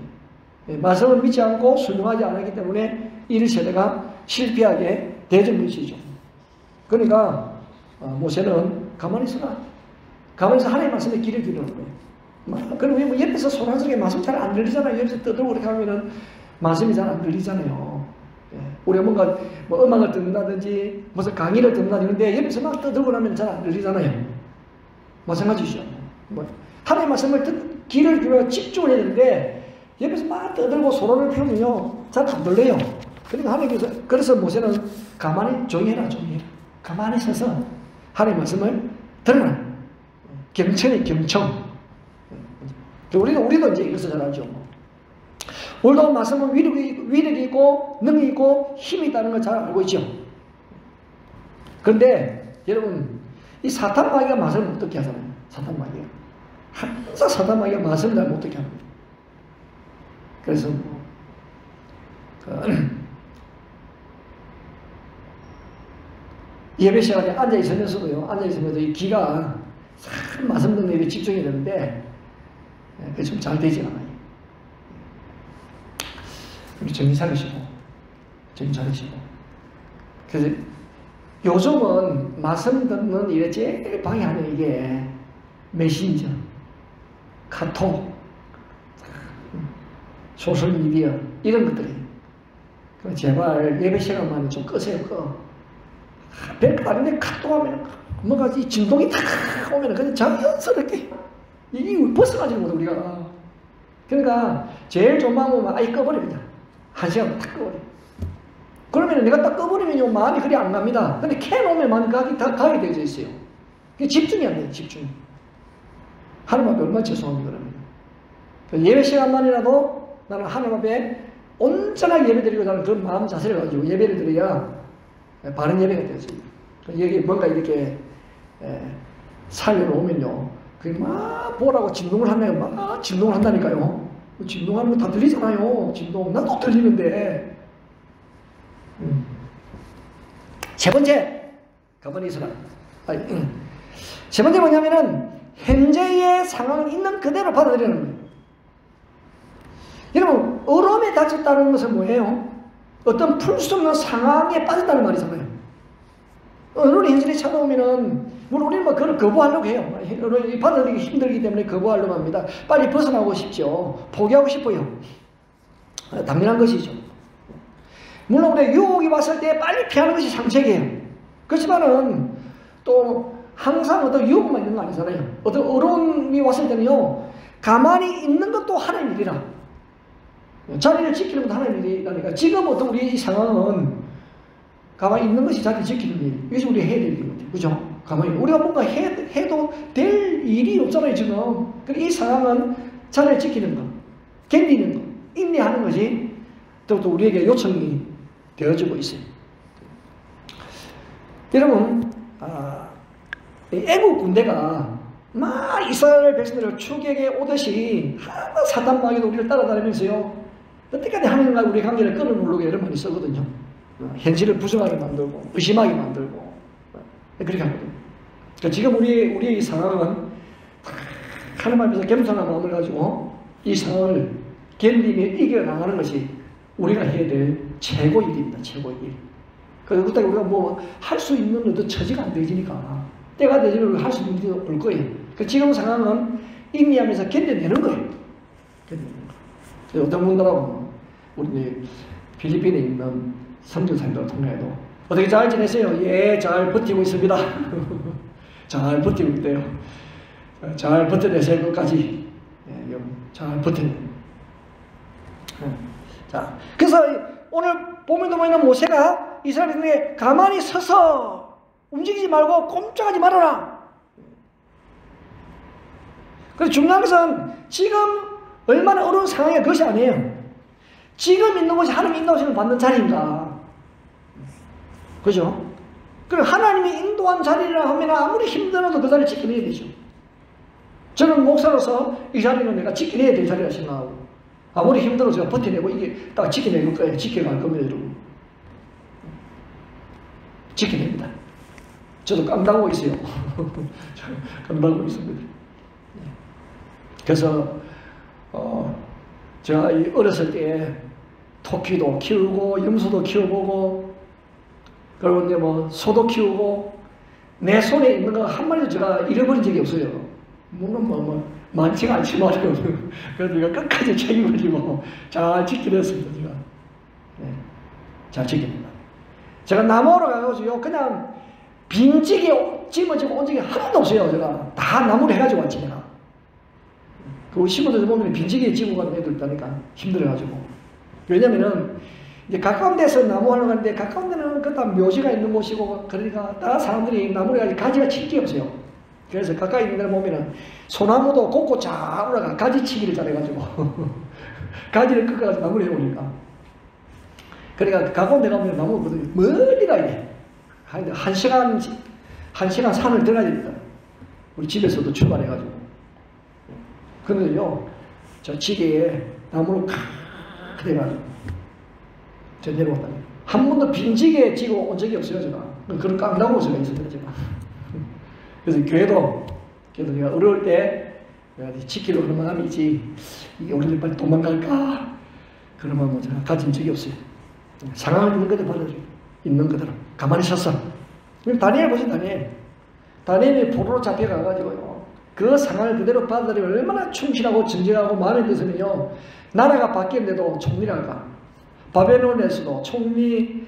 말씀을 믿지 않고 순종하지 않았기 때문에 이 세대가 실패하게 되는 것이죠. 그러니까 모세는 가만히 있어라. 가만히 있어 하나님의 말씀에 귀를 기울이는 거예요. 그럼 왜 옆에서 소란스럽게 말씀 잘 안 들리잖아요. 옆에서 떠들고 그렇게 하면은 말씀이 잘 안 들리잖아요. 우리가 뭔가 뭐 음악을 듣는다든지 무슨 강의를 듣는다든지 근데 옆에서 막 떠들고 나면 잘 안 들리잖아요. 마찬가지죠. 하나님의 말씀을 귀를 기울여 집중을 해야 되는데 옆에서 막 떠들고 소란을 피우면요 잘 안 들려요. 그러니까 하나님께서 그래서 모세는 가만히 조용히 해라. 가만히 서서 하나님의 말씀을 들어라. 경청이 경청. 우리도 이제 이것을 잘 알죠. 우리도 말씀은 위력이 있고 능력이 있고 힘이 있다는 걸 잘 알고 있죠. 그런데 여러분 이 사탄 마귀가 말씀을 못 듣게 하잖아요. 사탄 마귀가 항상 사탄 마귀가 말씀을 잘 못 듣게 합니다. 그래서 예배 시간에 앉아있으면서도요, 앉아있으면서 이 귀가 참 말씀 듣는 일에 집중이 되는데 그게 좀 잘 되지 않아요. 우리 정신 차리시고 그래서 요즘은 말씀 듣는 일에 제일 방해하는 이게 메신저, 카톡, 소셜미디어 이런 것들이. 제발 예배 시간만 좀 끄세요. 별거 아닌데 카톡 하면 뭔가 이 진동이 탁 오면 그냥 자연스럽게 이게 벗어나지 못해 우리가. 그러니까 제일 좋은 방법은 아예 꺼버려. 그냥 1시간 탁 꺼버려. 그러면 내가 딱 꺼버리면 마음이 그리 안 갑니다. 근데 켜놓으면 마음이 다 가게 되어져 있어요. 그게 집중이 안 돼요. 집중. 하나님 앞에 얼마나 죄송합니다. 그러면 예배 시간만이라도 나는 하나님 앞에 온전하게 예배드리고 나는 그런 마음 자세를 가지고 예배를 드려야 바른 예배가 되어져요. 여기 뭔가 이렇게 살려놓으면요 그게 막 보라고 진동을 한다니까요. 진동하는 거 다 들리잖아요. 진동 나도 들리는데. 세 번째 가만히 있어라. 세 번째 뭐냐면은 현재의 상황을 있는 그대로 받아들이는 거예요. 여러분 어려움에 닥쳤다는 것은 뭐예요? 어떤 풀 수 없는 상황에 빠졌다는 말이잖아요. 어려운 현실이 찾아오면은 물론 우리는 뭐 그걸 거부하려고 해요. 받아들이기 힘들기 때문에 거부하려고 합니다. 빨리 벗어나고 싶죠. 포기하고 싶어요. 당연한 것이죠. 물론 우리가 유혹이 왔을 때 빨리 피하는 것이 상책이에요. 그렇지만은 또 항상 어떤 유혹만 있는 거 아니잖아요. 어떤 어려움이 왔을 때는요 가만히 있는 것도 하나님 일이라. 자리를 지키는 것도 하나님 일이라니까. 지금 어떤 우리 이 상황은 가만히 있는 것이 자리를 지키는 일. 이것이 우리가 해야 될 일입니다. 그죠? 가만히. 우리가 뭔가 해도 될 일이 없잖아요, 지금. 이 상황은 자리를 지키는 것, 견디는 것, 인내하는 것이 또 우리에게 요청이 되어지고 있어요. 여러분, 애국 군대가 막 이스라엘 백성들을 추격해 오듯이 사탄 마귀도 우리를 따라다니면서요. 어떻게든 하나님과 우리의 관계를 끊어놓으려고 여러 많이 쓰거든요. 현실을 부정하게 만들고 의심하게 만들고 그렇게 하거든요. 그러니까 지금 우리의 상황은 하나님 앞에서 겸손한 마음을 가지고 이 상황을 견디며 이겨나가는 것이 우리가 해야 될 최고의 일입니다. 최고의 일. 그래서 그때 우리가 뭐 할 수 있는 어떤 처지가 안 되지니까 때가 되지면 할 수 있는 일이 올 거예요. 그러니까 지금 상황은 인내하면서 견뎌내는 거예요. 견뎌내는 거. 어떤 분들하고 우리 필리핀에 있는 선교사님들 통해도 어떻게 잘 지내세요? 예, 잘 버티고 있습니다. 잘 버티고 있대요. 잘 버텨내실 것까지 잘 버텨내요. 자, 그래서 오늘 보면도 보이는 모세가 이스라엘인에게 가만히 서서 움직이지 말고 꼼짝하지 말아라. 그래서 중요한 것은 지금 얼마나 어려운 상황이 그것이 아니에요. 지금 있는 것이 하나님이 인도하시는 받는 자리인가. 그죠? 그럼 하나님이 인도한 자리라 하면 아무리 힘들어도 그 자리를 지켜내야 되죠. 저는 목사로서 이 자리는 내가 지켜내야 될 자리라 생각하고 아무리 힘들어도 제가 버텨내고 이게 딱 지켜낼 거예요. 지켜갈 겁니다, 여러분. 지켜냅니다. 저도 깡다고 있어요. 깡다고 있습니다. 그래서 제가 어렸을 때 토끼도 키우고 염소도 키워보고 그리고 이제 뭐 소도 키우고 내 손에 있는 거 한 마리도 제가 잃어버린 적이 없어요. 물론 뭐 많지가 않지만 그래도 제가 끝까지 책임을 지고 잘 지켜냈습니다. 제가 잘 지킵니다. 제가 나무로 가가지고 그냥 빈지게 집어지고 온 적이 하나도 없어요. 제가 다 나무로 해가지고 왔지 내가. 그 시부들 보면 빈지게 지고 가는 애들 있다니까 힘들어가지고. 왜냐면은 이제 가까운 데서 나무 하러 가는데 가까운 데는 그다 묘지가 있는 곳이고 그러니까 다른 사람들이 나무를 가지가 칠 게 없어요. 그래서 가까이 있는 데를 보면은 소나무도 곱고 잘 올라가 가지치기를 잘해가지고 가지를 꺾어가지고 나무를 해오니까. 그러니까 가까운 데 가면 나무 멀리 가야 돼. 한 시간 산을 들어가야 됩니다. 우리 집에서도 출발해가지고. 그런데요, 저 지게에 나무를 그래가지고 저 내려왔다. 한 번도 빈지게 지고 온 적이 없어요, 제가. 그런 깡다고 제가 있었어요, 제가. 그래서 교회도 내가 어려울 때 내가 지키려 그런 마음이 있지, 이게 우리들 빨리 도망갈까? 그런 마음은 제가 가진 적이 없어요. 상황을 있는 그대로 받아들여. 있는 그대로. 가만히 섰어. 다니엘 보세요, 다니엘. 다니엘이 포로로 잡혀가가지고요. 그 상황을 그대로 받아들여 얼마나 충실하고 정직하고 마음에 드으면요. 나라가 바뀌었는데도 총리를 가. 바벨론에서도 총리,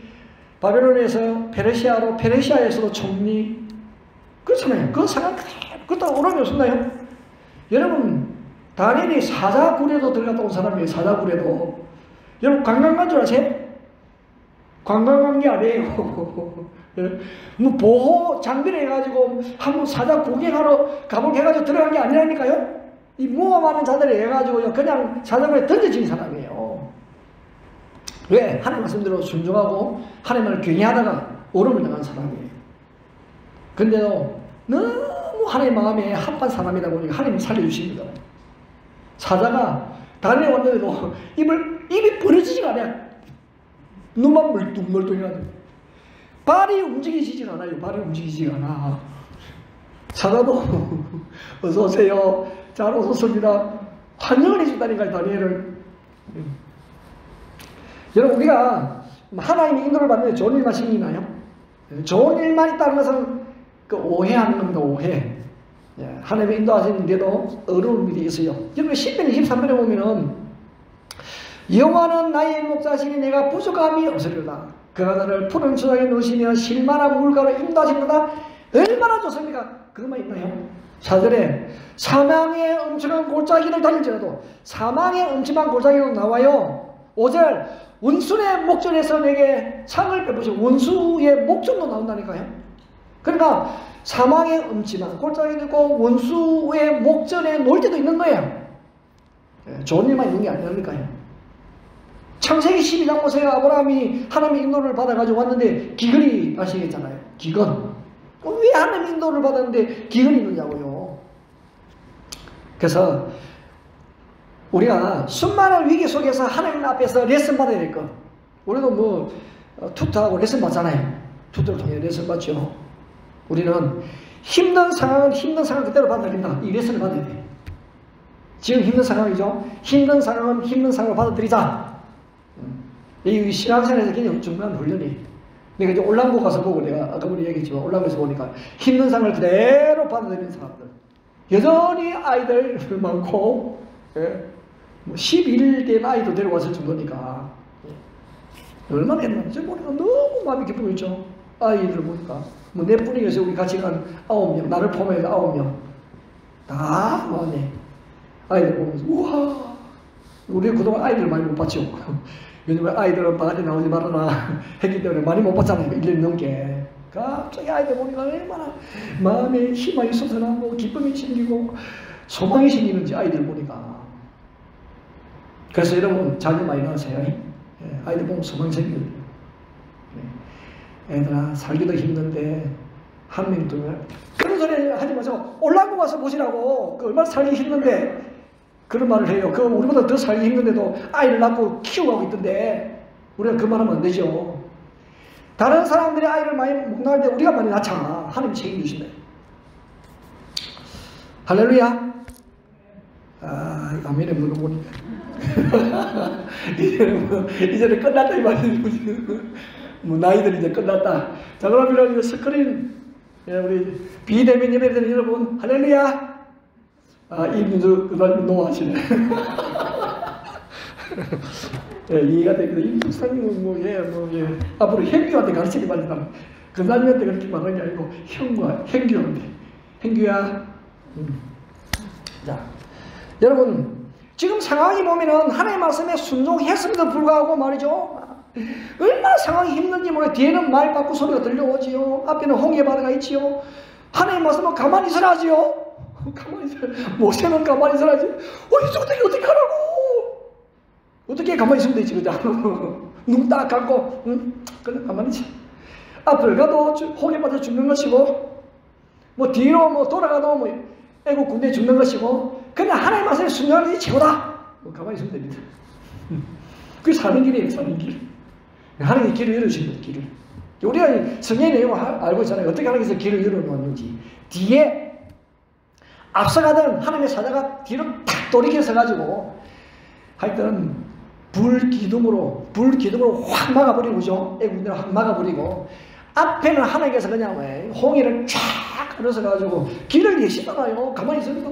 바벨론에서 페르시아로, 페르시아에서도 총리. 그렇잖아요. 그 상황 그것도 어려움이 없었나요? 여러분, 다니엘이 사자굴에도 들어갔다 온 사람이에요. 사자굴에도. 여러분, 관광 간 줄 아세요? 관광 간 게 아니에요. 뭐 보호 장비를 해가지고 한번 사자 구경하러 가볼게 해가지고 들어간 게 아니라니까요. 이 모험하는 자들이 해가지고 그냥 사자굴에 던져진 사람이에요. 왜? 하나님 말씀대로 순종하고 하나님을 경외하다가 어려움을 당한 사람이에요. 근데도 너무 하나님 마음에 합한 사람이다 보니까 하나님이 살려주십니다. 사자가 다니엘 왔는데도 입이 벌어지지가 않아요. 눈만 멀뚱멀뚱해가지고. 발이 움직이지가 않아요. 발이 움직이지가 않아. 사자도 어서 오세요. 잘 오셨습니다. 환영을 해준다니까요, 다니엘을. 여러분, 우리가 하나님의 인도를 받는데 좋은 일만 생기나요? 좋은 일만 있다는 것은 그 오해하는 겁니다. 오해. 하나님의 인도하시는데도 어려운 일이 있어요. 여러분, 10편 23편에 보면은 여호와는 나의 목자시니 내가 부족함이 없으리로다. 그가 나를 푸른 초장에 넣으시며 실만한 물가로 인도하십니다. 얼마나 좋습니까? 그것만 있나요? 4절에 사망의 엄청난 골짜기를 달릴지라도 사망의 엄청난 골짜기로 나와요. 5절 원수의 목전에서 내게 상을 베푸시고 원수의 목전도 나온다니까요. 그러니까 사망의 엄청난 골짜기도 있고 원수의 목전에 놓을 때도 있는 거예요. 좋은 일만 있는 게 아니라니까요. 창세기 12장 보세요. 아브라함이 하나님의 인도를 받아가지고 왔는데 기근이 발생했잖아요. 기근. 왜 하나님의 인도를 받았는데 기근이 있느냐고요. 그래서 우리가 수많은 위기 속에서 하나님 앞에서 레슨 받아야 될 것. 우리도 뭐 투트하고 레슨 받잖아요. 투트를 통해 레슨 받죠. 우리는 힘든 상황은 힘든 상황 그대로 받아들인다. 이 레슨을 받아야 돼. 지금 힘든 상황이죠. 힘든 상황은 힘든 상황을 받아들이자. 이 신앙생활에서 굉장히 중요한 훈련이. 내가 이제 올랑고 가서 보고 내가 아까 우리 얘기했지만 올랑고에서 보니까 힘든 상황을 그대로 받아들이는 사람들. 여전히 아이들 많고, 예, 뭐 11대 아이도 데려왔을 정도니까. 얼마나 했나. 저 보니까 너무 마음이 기쁘고 있죠. 아이들을 보니까. 뭐 내 뿐이겠어요. 우리 같이 간 9명, 나를 포함해서 9명. 다 마음에. 아이들 보면서, 우와. 우리 그동안 아이들 많이 못 봤죠. 왜냐면 아이들은 바깥에 나오지 말아라 했기 때문에 많이 못 봤잖아요. 1년 넘게. 갑자기 아이들 보니까 얼마나 마음에 희망이 솟아나고 기쁨이 생기고 소망이 생기는지 아이들 보니까. 그래서 여러분 자녀 많이 낳으세요. 아이들 보면 소망이 생겨요. 애들아 살기도 힘든데 한 명 두 명 그런 소리 하지 마세요. 올라고 와서 보시라고. 그 얼마나 살기 힘든데 그런 말을 해요. 그 우리보다 더 살기 힘든데도 아이를 낳고 키워가고 있던데 우리가 그 말하면 안 되죠. 다른 사람들이 아이를 많이 못 낳을 때 우리가 많이 낳잖아. 하나님이 책임지신대. 할렐루야. 아, 아멘에 물어보니까 이제는 끝났다 이 말이지. 뭐 나이들이 이제 끝났다. 자, 그러면 스크린 우리 비대면 예배드리는 여러분 할렐루야. 아, 이민주 그다음에 노하시네. 예, 이해가 됩니다. 임숙사님은 뭐, 예, 앞으로 현규한테 가르치기 바랍니다. 그다음한테 그렇게 말하는 게 아니고 현규한테. 현규야. 자, 여러분 지금 상황이 보면은 하나님의 말씀에 순종했음에도 불구하고 말이죠. 얼마나 상황이 힘든지 모르겠어요. 뒤에는 말 바꾸 소리가 들려오지요. 앞에는 홍해 바다가 있지요. 하나님의 말씀은 가만히 있으라지요. 가만히 있어라. 모세는 가만히 있으라지. 이 정도니 어떻게 하라고? 어떻게 가만히 있으면 되지, 그냥. 눈 딱 감고, 그냥 가만히 있어. 앞을 가도 홍해 바다 죽는 것이고, 뭐 뒤로 뭐 돌아가도 뭐 애국 군대 죽는 것이고, 그냥 하나님의 말씀에 순종하는 게 최고다. 뭐 가만히 있으면 됩니다. 그게 사는 길이에요, 사는 길. 하나님이 길을 열어주신 거예요, 길을. 우리가 성경의 내용을 알고 있잖아요. 어떻게 하나님께서 길을 열어놓았는지. 뒤에 앞서가던 하나님의 사자가 뒤로 탁 돌이켜서가지고 하여튼 불기둥으로 확 막아버리고, 그죠? 애국들을 확 막아버리고, 앞에는 하나님께서 그냥 홍해를 쫙 걸어서가지고 길을 내시잖아요. 가만히 있으니까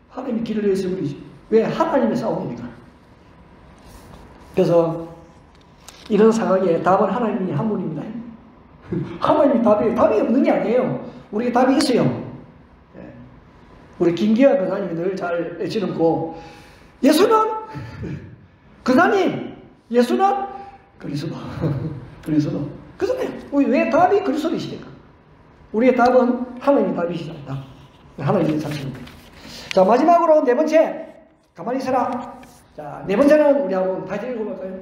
하나님이 길을 내셔버리지. 왜? 하나님의 싸움이니까. 그래서 이런 상황에 답은 하나님이 한 분입니다. 하나님이 답이 없는 게 아니에요. 우리에게 답이 있어요. 우리 김기아 권사님이 늘 잘 외치는고, 예수는 권사님, 예수는 그리스도. 그리스도. 그렇잖아요. 왜 답이 그리스도이시니까? 우리의 답은 하나님이 답이시잖아요. 하나님이 자신입니다. 자, 마지막으로 네 번째, 가만히 있어라. 자, 네 번째는 우리 한번 다시 읽어볼까요?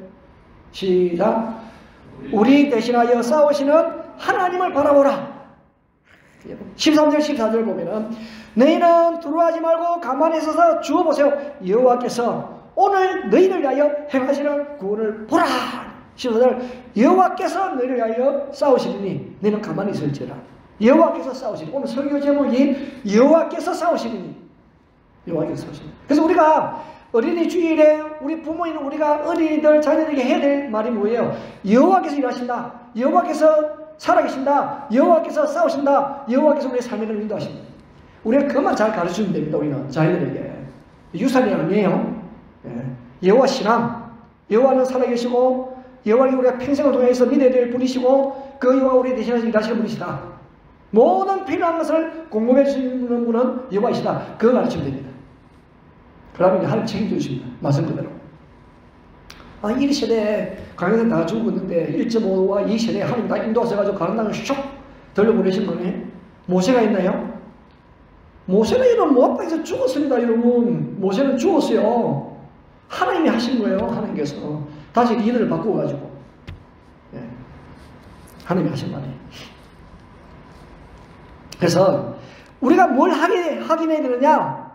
시작. 우리 대신하여 싸우시는 하나님을 바라보라. 13절 14절 보면은 너희는 두려워하지 말고 가만히 서서 주어보세요. 여호와께서 오늘 너희를 위하여 행하시는 구원을 보라. 14절 여호와께서 너희를 위하여 싸우시리니 너희는 가만히 있을지라. 여호와께서 싸우시니. 오늘 설교 제목이 여호와께서 싸우시리니. 여호와께서 싸우시니. 그래서 우리가 어린이 주일에 우리 부모인 우리가 어린이들 자녀들에게 해야 될 말이 뭐예요? 여호와께서 일하신다. 여호와께서 살아계신다. 여호와께서 싸우신다. 여호와께서 우리의 삶을 인도하신다. 우리가 그것만 잘 가르치면 됩니다. 우리는 자녀들에게. 유산이 아니에요. 여호와 신앙. 여호와는 살아계시고 여호와는 우리가 평생을 통해서 믿어야 될 분이시고 그 여호와 우리 대신해서 일하시는 분이시다. 모든 필요한 것을 공급해 주시는 분은 여호와이시다. 그거 가르치면 됩니다. 그러면 하나님 책임져 주십니다. 말씀 그대로. 아, 1세대 강에서 다 죽었는데 1.5와 2세대 하나님 다 인도하셔가지고 가는 땅을 슉 돌려보내신 거네. 모세가 있나요? 모세는 이런 모압당에서 죽었습니다. 여러분, 모세는 죽었어요. 하나님이 하신 거예요. 하나님께서 다시 리더를 바꾸어가지고 하나님이 하신 말이에요. 그래서 우리가 뭘 확인해야 되느냐?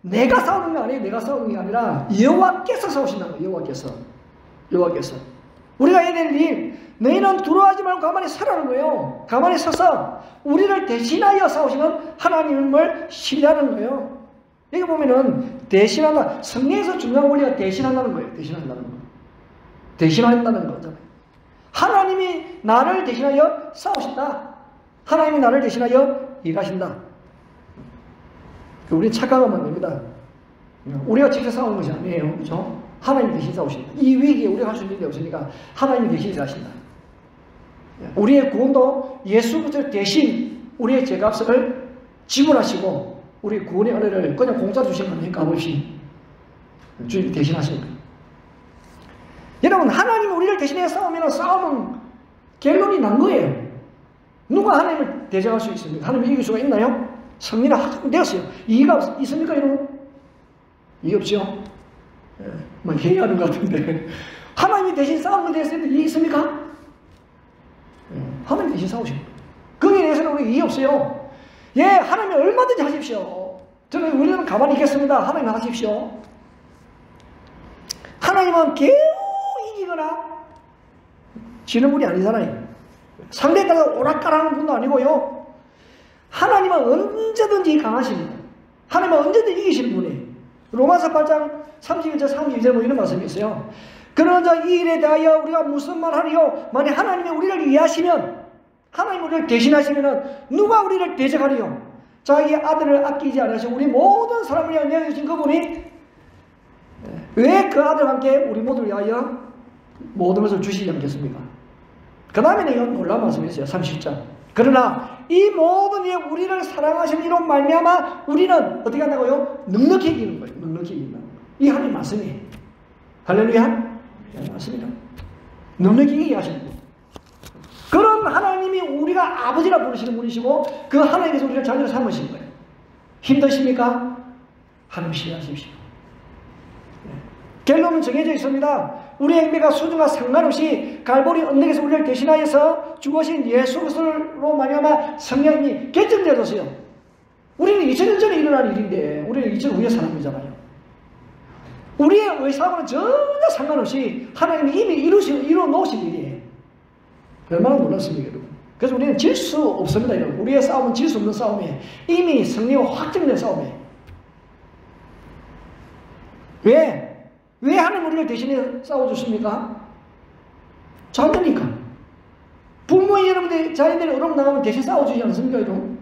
내가 싸우는 게 아니에요. 내가 싸우는 게 아니라 여호와께서 싸우신다는 거예요. 여호와께서. 우리가 해야 될 일, 너희는 두려워하지 말고 가만히 서라는 거예요. 가만히 서서 우리를 대신하여 싸우시는 하나님을 신뢰하는 거예요. 여기 보면은 대신한다. 성경에서 중요한 원리가 대신한다는 거예요. 대신한다는 거. 대신한다는 거잖아요. 하나님이 나를 대신하여 싸우신다. 하나님이 나를 대신하여 일하신다. 우리는 착각하면 안 됩니다. 우리가 직접 싸우는 것이 아니에요. 그렇죠? 하나님이 대신 싸우신다. 이 위기에 우리가 할 수 있는 게 없으니까 하나님이 대신 일하신다. 우리의 구원도 예수 그리스도 대신 우리의 죄값을 지불하시고 우리 구원의 은혜를 그냥 공짜 주신 거 아니에요? 값없이 주님이 대신하신 거예요. 여러분, 하나님이 우리를 대신해 싸우면 싸움은 결론이 난 거예요. 누가 하나님을 대적할 수 있습니까? 하나님을 이길 수가 있나요? 승리는 확정되었어요. 이의가 있습니까, 여러분? 이의 없죠? 뭐 회의하는 것 같은데 하나님이 대신 싸움을 대했을 때 이의 있습니까? 하나님 대신 싸우신 거예요. 거기에 대해서는 우리 이의 없어요. 예, 하나님이 얼마든지 하십시오. 우리는 가만히 있겠습니다. 하나님 하십시오. 하나님은 겨우 이기거나 지는 분이 아니잖아요. 상대에 따라 오락가락하는 분도 아니고요. 하나님은 언제든지 강하십니다. 하나님은 언제든지 이기시는 분이에요. 로마서 8장 31절 32절 뭐 이런 말씀이 있어요. 그러나 이 일에 대하여 우리가 무슨 말 하리요? 만약 하나님이 우리를 이해하시면, 하나님이 우리를 대신하시면 누가 우리를 대적하리요? 자기 아들을 아끼지 않으시고 우리 모든 사람을 위하여 내어주신 그분이 왜 그 아들과 함께 우리 모두를 위하여 모든 것을 주시지 않겠습니까? 그 다음에 이건 놀라운 말씀이 있어요. 30절. 그러나 이 모든 일에 우리를 사랑하시는 이로 말미암아 우리는 어떻게 한다고요? 넉넉히 이기는 거예요. 넉넉히 이긴다. 이 하나님 말씀이에요. 할렐루야. 네, 맞습니다. 넉넉히 이기게 하시는 분. 그런 하나님이 우리가 아버지라 부르시는 분이시고 그 하나님께서 우리를 자녀로 삼으신 거예요. 힘드십니까? 하나님 신뢰하십시오. 네. 결론은 정해져 있습니다. 우리의 행배가 수준과 상관없이 갈보리 언덕에서 우리를 대신하여서 죽으신 예수 그리스도로 말미암아 성령이 결정되어졌어요. 우리는 2000년 전에 일어난 일인데 우리는 2000년 후의 사람이잖아요. 우리의 의사하고는 전혀 상관없이 하나님이 이미 이루어 놓으신 일이에요. 얼마나 놀랐습니까, 여러분? 그래서 우리는 질 수 없습니다, 여러분. 우리의 싸움은 질 수 없는 싸움이에요. 이미 승리가 확정된 싸움이에요. 왜 하나님 우리를 대신해 싸워주십니까? 자녀니까. 부모인 여러분들, 자녀들이 어려움 나가면 대신 싸워주지 않습니까, 여러분?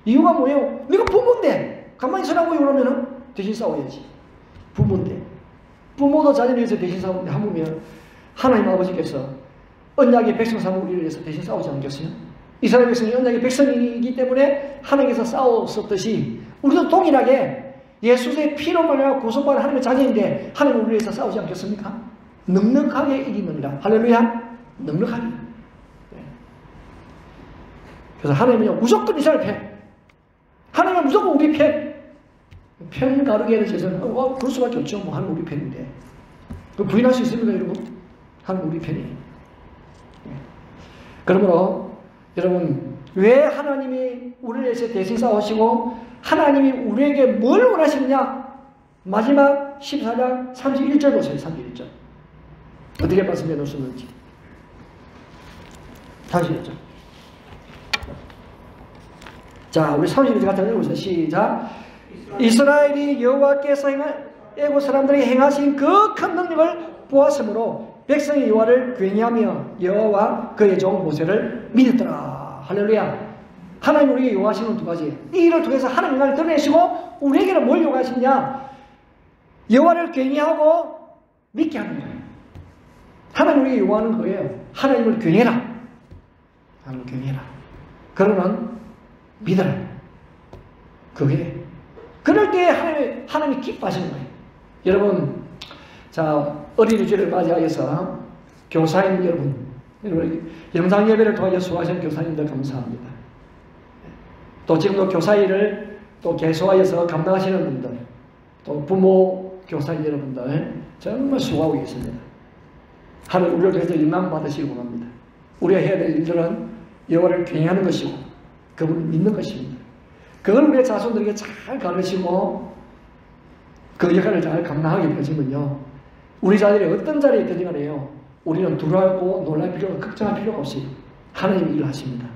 이유가 뭐예요? 내가 부모인데 가만히 서라고 그러면 대신 싸워야지. 부모인데. 부모도 자녀를 위해서 대신 싸우는데 하물며 하나님 아버지께서 언약의 백성 삼은 우리를 위해서 대신 싸우지 않겠어요? 이스라엘 백성이 언약의 백성이기 때문에 하나님께서 싸웠었듯이 우리도 동일하게 예수의 피로 말미암아 구속받은 하나님의 자녀인데 하나님 우리를 위해서 싸우지 않겠습니까? 넉넉하게 이기느니라. 할렐루야. 넉넉하게. 네. 그래서 하나님은요 무조건 이스라엘 편. 하나님은 무조건 우리 편. 편 가르기에는 제서는 그럴 수밖에 없죠. 뭐 하나님 우리 편인데. 그 부인할 수 있습니까, 여러분? 하나님 우리 편이에요. 네. 그러므로 여러분 왜 하나님이 우리를 위해서 대신 싸우시고 하나님이 우리에게 뭘 원하시느냐? 마지막 14장 31절 보세요. 31절. 어떻게 말씀해 놓으셨는지. 31절. 자, 우리 31절 같이 읽어보세요. 시작. 이스라엘이 여호와께서 애국 사람들에게 행하신 그 큰 능력을 보았으므로 백성이 여호와를 굉해하며 여호와 그의 종 모세를 믿었더라. 할렐루야. 하나님 우리에게 요구하시는 두 가지. 이 일을 통해서 하나님 영광을 드러내시고 우리에게는 뭘 요구하시느냐? 여호와를 굉해하고 믿게 하는 거예요. 하나님 우리에게 요구하는 거예요. 하나님을 굉해라. 하나님을 굉해라. 그러면 믿어라. 그게 그럴 때 하나님이 기뻐하시는 거예요. 여러분, 자 어린이주일을 맞이하여서 교사님 여러분 영상 예배를 통하여 수고하시는 교사님들 감사합니다. 또 지금도 교사 일을 또 계속하여서 감당하시는 분들, 또 부모 교사님 여러분들 정말 수고하고 계십니다. 하나님 우리를 통해서 영광 받으시기 원합니다. 우리가 해야 될 일들은 여호와를 경외하는 것이고 그분을 믿는 것입니다. 그걸 우리의 자손들에게 잘 가르치고 그 역할을 잘 감당하게 되어지면요 우리 자녀들이 어떤 자리에 있든지 간에요 우리는 두려워하고 놀랄 필요가, 걱정할 필요가 없이 하나님이 일을 하십니다.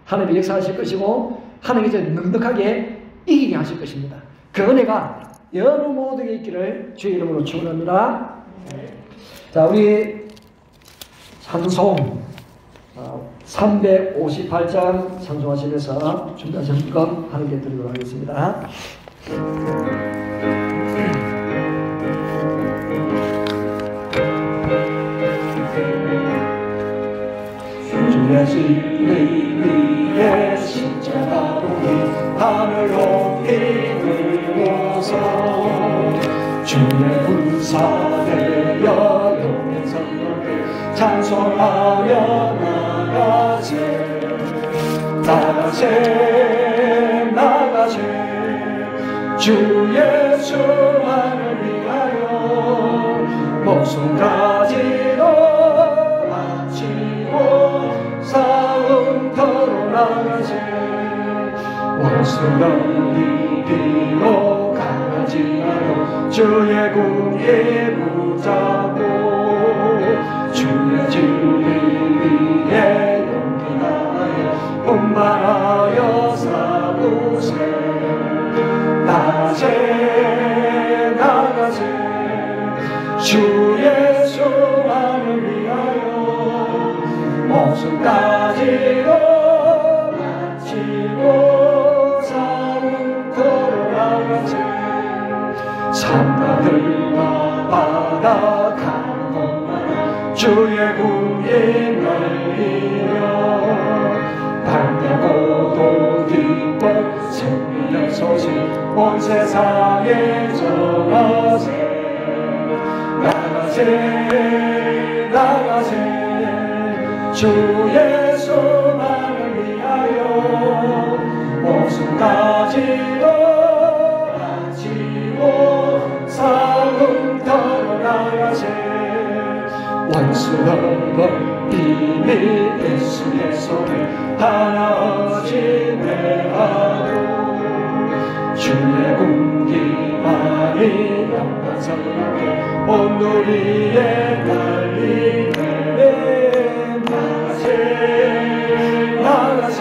하나님이 역사하실 것이고 하나님이 이제 넉넉하게 이기게 하실 것입니다. 그 은혜가 여러분 모두에게 있기를 주의 이름으로 축원합니다. 자, 우리 찬송 358장 찬송하시면서 준비하신 것 하나님께 드리도록 하겠습니다. 주의 진리 위에 십자가 돌이 하늘 높이 들고서 주의 군사되어 영의 성령을 찬송하며 나가세 나가세 나가세 주 예수만을 위하여 목숨까지도 바치고 싸움터로 나가세 원수는 이기고 강하지 않아 주의 궁에 붙잡고 주의 진리 위에 용기 다하여 분발하여 싸우세 나가세 나가세 주 예수만을 위하여 목숨까지도 바치고 싸움터로 나가세 산들과 바다 강건마다 주의 궁에 날리며 밝다고도 기뻐 승리의 소식 온 세상에 전하세 나가세 나가세 주 예수만을 위하여 목숨까지도 바치고 싸움터로 나가세 원수는 이미 예수의 손에 하나 어지매하고 주의 군기만이 영광스럽게 온 누리에 날리네 나가세 나가세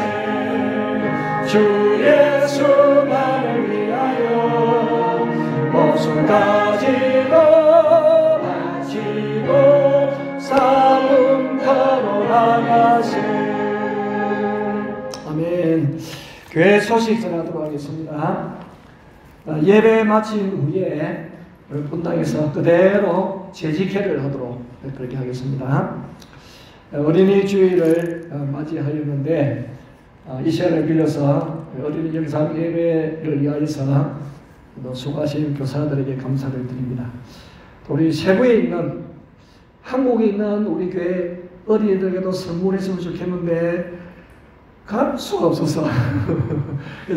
주 예수만을 위하여 목숨까지도 바치고 싸움터로 나가세. 아멘. 교회 소식 전하도록 하겠습니다. 예배 마친 후에 분당에서 그대로 재직회를 하도록 그렇게 하겠습니다. 어린이 주일을 맞이하려는데 이 시간을 빌려서 어린이 영상 예배를 위하여서 수고하신 교사들에게 감사를 드립니다. 우리 세부에 있는 한국에 있는 우리 교회 어린이들에게도 선물했으면 좋겠는데 갈 수가 없어서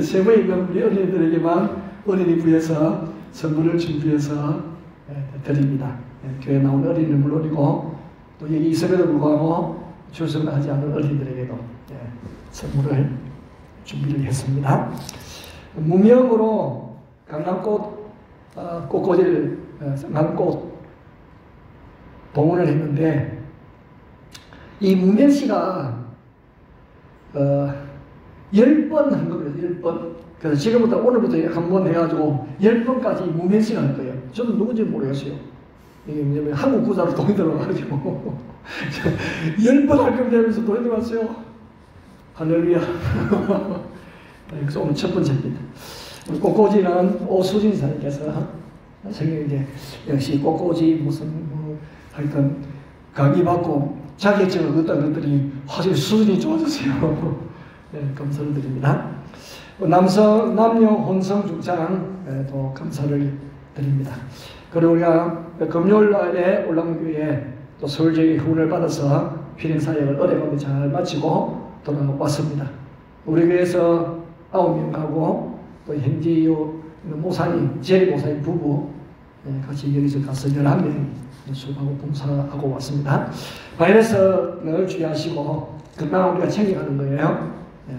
세부에 있는 우리 어린이들에게만 어린이부에서 선물을 준비해서 드립니다. 교회 나온 어린이는 물론이고 또 여기 있음에도 불구하고 출석을 하지 않은 어린이들에게도 선물을 준비를 했습니다. 무명으로 강남꽃 꽃꽂이를 강남꽃 봉헌을 했는데 이 무명씨가 10번 한 겁니다. 10번. 그래서 지금부터 오늘부터 한 번 해가지고 10번까지 무명씨가 할 거예요. 저는 누군지 모르겠어요. 이게 왜냐면 한국 구자로 돈이 들어가가지고 10번 할 겁니다 하면서 돈이 들어갔어요. 할렐루야. 그래서 오늘 첫 번째입니다. 꽃꽂이는 오수진 사님께서 성경 이제 역시 꽃꽂이 무슨 하여튼 강의받고 자격증을 얻다 그랬더니 확실히 수준이 좋아졌어요. 네, 감사를 드립니다. 남녀 혼성 중창도 감사를 드립니다. 그리고 우리가 금요일 날에 올랑교회에 또 서울지역의 후원을 받아서 필행 사역을 어려운데 잘 마치고 돌아왔습니다. 우리 교회에서 9명하고 또 현지요 모사님, 제리 모사님 부부 같이 여기서 가서 11명 수고하고 봉사하고 왔습니다. 바이러스를 주의하시고 건강을 우리가 챙겨가는 거예요.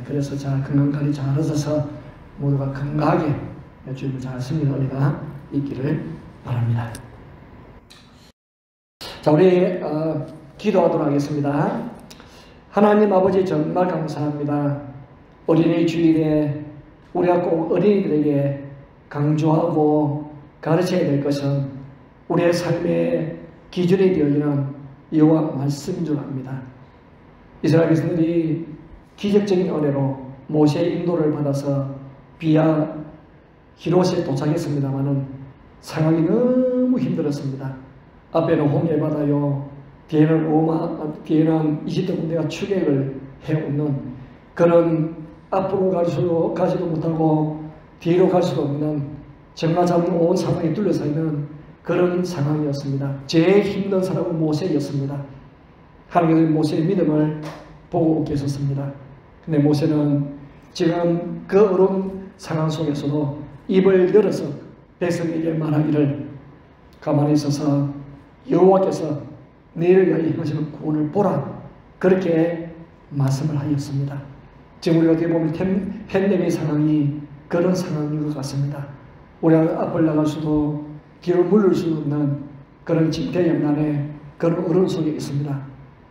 그래서 잘 건강관리 잘 하셔서 모두가 건강하게 주님을 잘 섬기는 은혜가 있기를 바랍니다. 자, 우리 기도하도록 하겠습니다. 하나님 아버지 정말 감사합니다. 어린이 주일에 우리가 꼭 어린이들에게 강조하고 가르쳐야 될 것은 우리의 삶의 기준이 되어지는 여호와 말씀인 줄 압니다. 이스라엘 백성들이 기적적인 은혜로 모세의 인도를 받아서 비아 히롯에 도착했습니다마는 상황이 너무 힘들었습니다. 앞에는 홍해 바다요, 뒤에는 이집트 군대가 추격을 해오는 그런 앞으로 가지도 못하고 뒤로 갈 수도 없는 정말 잡는 온 상황에 둘러싸 있는 그런 상황이었습니다. 제일 힘든 사람은 모세였습니다. 하나님께서 모세의 믿음을 보고 계셨습니다. 근데 모세는 지금 그 어려운 상황 속에서도 입을 열어서 백성에게 말하기를 가만히 있어서 여호와께서 너희를 위하여 행하시는 구원을 보라, 그렇게 말씀을 하였습니다. 지금 우리가 어떻게 보면 팬데믹 상황이 그런 상황인 것 같습니다. 우리가 앞을 나갈 수도 뒤로 물을 수 없는 그런 집대양난의 그런 어려움 속에 있습니다.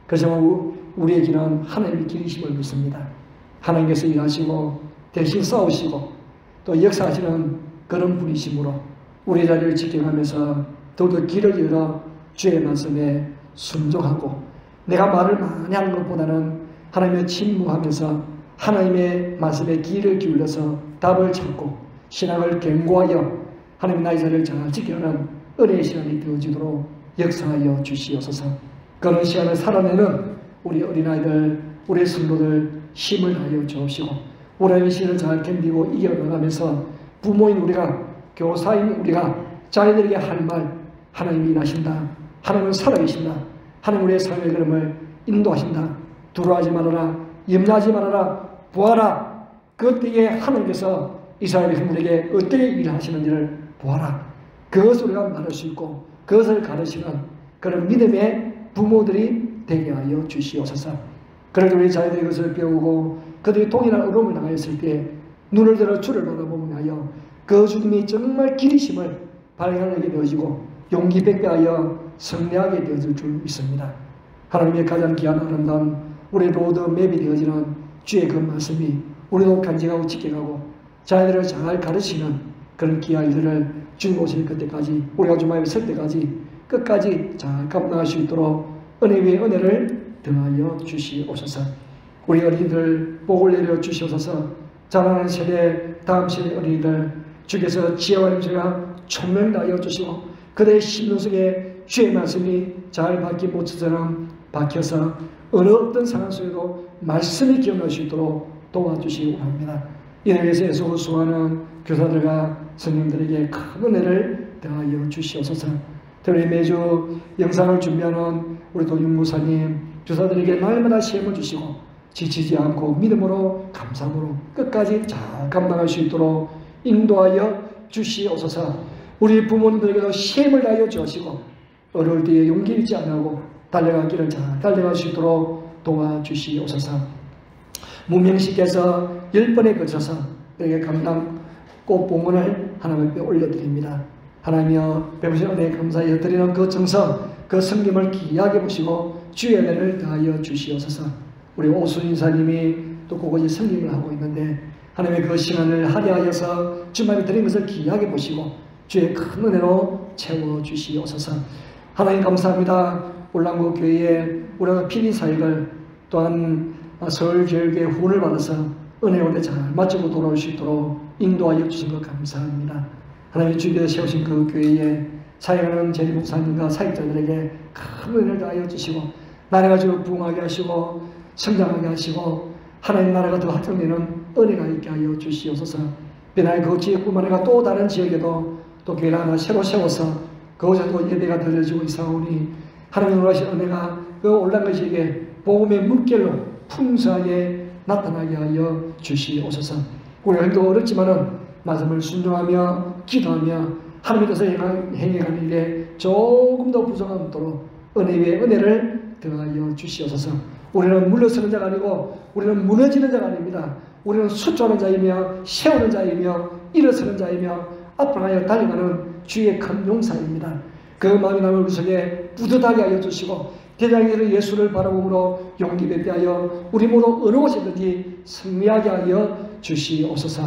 그렇지만 우리의 길은 하나님의 길이심을 믿습니다. 하나님께서 일하시고 대신 싸우시고 또 역사하시는 그런 분이심으로 우리 자리를 지켜가면서 더욱더 길을 열어 주의 말씀에 순종하고, 내가 말을 많이 하는 것보다는 하나님의 침묵하면서 하나님의 말씀에 귀를 기울여서 답을 찾고 신앙을 견고하여 하나님 나의 자리를 잘 지켜가는 은혜의 시간이 되어지도록 역사하여 주시옵소서. 그런 시간을 살아내는 우리 어린아이들, 우리 성도들 힘을 다하여 주옵시고, 우리의 시간을 잘 견디고 이겨나가면서 부모인 우리가, 교사인 우리가 자녀들에게 할 말, 하나님이 일하신다, 하나님은 살아계신다, 하나님 우리의 삶의 걸음을 인도하신다, 두려워하지 말아라, 염려하지 말아라, 보아라, 그때에 하나님께서 이스라엘 백성들에게 어떻게 일하시는지를 보아라, 그것을 우리가 말할 수 있고 그것을 가르치는 그런 믿음의 부모들이 되게 하여 주시옵소서. 그래도 우리 자녀들이 그것을 배우고 그들이 동일한 어려움을 당했을 때 눈을 들어 주를 바라보며 하여 그 주님이 정말 길이심을 발견하게 되어지고 용기 백배하여 승리하게 되어질 줄 믿습니다. 하나님의 가장 귀한 아름다운 우리 로드맵이 되어지는 주의 그 말씀이 우리도 간직하고 지켜가고 자녀들을 잘 가르치는 그런 귀한 일들을 주님 오실 그때까지, 우리가 주님의 설 때까지 끝까지 잘 감당할 수 있도록 은혜 위에 은혜를 더하여 주시옵소서. 우리 어린이들 복을 내려 주시옵소서. 자라나는 세대, 다음 세대 어린이들 주께서 지혜와 힘세가 총명하여 주시고 그들의 심령 속에 주의 말씀이 잘 박힌 모처럼 박혀서 어느 어떤 상황 속에도 말씀이 기억날 수 있도록 도와주시기 원합니다. 이를 위해서 애쓰고 수고하는 교사들과 선생님들에게 큰 은혜를 더하여 주시옵소서. 특히 매주 영상을 준비하는 우리 도윤무사님, 교사들에게 날마다 시험을 주시고 지치지 않고 믿음으로 감사함으로 끝까지 잘 감당할 수 있도록 인도하여 주시옵소서. 우리 부모님들에게도 시험을 다하여 주시고 어려울 때에 용기 잃지 않고 달려갈 길을 잘 달려갈 수 있도록 도와주시옵소서. 문명식께서 10번에 걸쳐서 내게 감당 꼭 봉헌을 하나님 앞에 올려드립니다. 하나님이여 베푸신 은혜에 감사하여 드리는 그 정성, 그 성김을 귀하게 보시고 주의 은혜를 더하여 주시옵소서. 우리 오순 인사님이 또 그곳에 성김을 하고 있는데 하나님의 그 시간을 할애하여서 주님이 드린 것을 귀하게 보시고 주의 큰 은혜로 채워주시옵소서. 하나님 감사합니다. 울랑구 교회에 우리가 필히 사역을 또한 서울교육의 후원을 받아서 은혜원에 잘 마치고 돌아올 수 있도록 인도하여 주신 것 감사합니다. 하나님의 주께서 세우신 그 교회에 사역하는 재림목사님과 사역자들에게 큰 은혜를 다하여 주시고 나라가 쭉 부흥하게 하시고 성장하게 하시고 하나님 나라가 더 확장되는 은혜가 있게 하여 주시옵소서. 비나의 그 지역뿐만 아니라 또 다른 지역에도 또 교회를 하나 새로 세워서 그곳에도 예배가 드려지고 있사오니 하나님의 놀라신 은혜가 그 올라간 것에게 복음의 물결로 풍성하게 나타나게 하여 주시옵소서. 우리가 힘도 어렵지만은 말씀을 순종하며 기도하며 하나님의 뜻을 행해가는 일에 조금 더 부족함 없도록 은혜 위에 은혜를 더하여 주시옵소서. 우리는 물러서는 자가 아니고 우리는 무너지는 자가 아닙니다. 우리는 숫자는 자이며 세우는 자이며 일어서는 자이며 앞으로 하여 달려가는 주의 큰 용사입니다. 그 마음이 남을 구석에 뿌듯하게 하여 주시고 대장에서 예수를 바라봄으로 용기 뱉하여 우리 모두 어느 곳이든지 승리하게 하여 주시옵소서.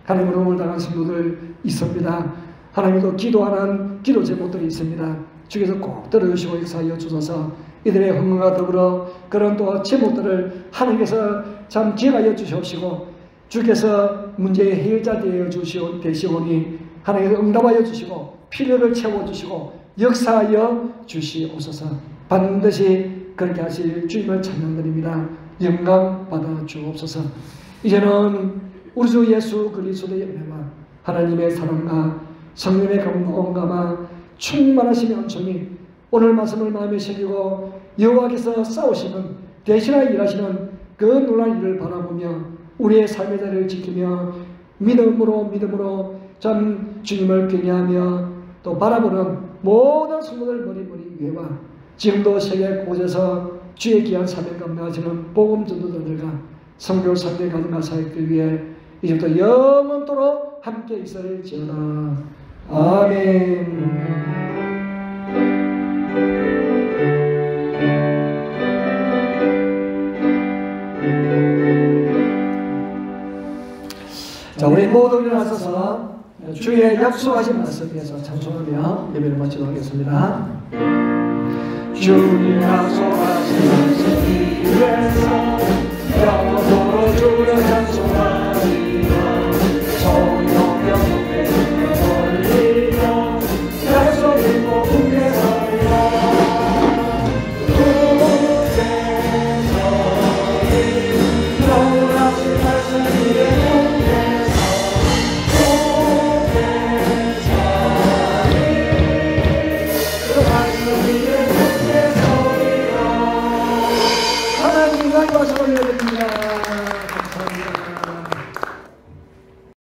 하나님, 오늘 당한 성도들 있습니다. 하나님도 기도하는 기도 제목들이 있습니다. 주께서 꼭 들어주시고 역사하여 주소서. 이들의 헌금과 더불어 그런 또 제목들을 하나님께서 참 기억하여 주시옵시고 주께서 문제의 해결자 되어 되시오니 하나님께서 응답하여 주시고 필요를 채워주시고 역사하여 주시옵소서. 반드시 그렇게 하실 주님을 찬양드립니다. 영광 받아 주옵소서. 이제는 우리 주 예수 그리스도의 은혜와 하나님의 사랑과 성령의 감동감화 충만하시며 은총이 오늘 말씀을 마음에 새기고 여호와께서 싸우시는 대신하여 일하시는 그 놀라운 일을 바라보며 우리의 삶의 자리를 지키며 믿음으로 참 주님을 경외하며 또 바라보는 모든 성도들 머리 위에와 지금도 세계 곳에서 주의 귀한 사명 감당하시는 복음 전도자들과 선교 상대 가정과 사역들 위해 이제부터 영원토록 함께 있을지어다. 아멘. 자, 우리 모두 일어나셔서 주의 약속하신 말씀에서 찬송하며 예배를 마치도록 하겠습니다. 주의 약속하신 말씀 위에서 영원토록 주를 찬송하리라. 성령의 돌리고 약속 믿고 굳게 서리라. 하나님 감사를 올려드립니다.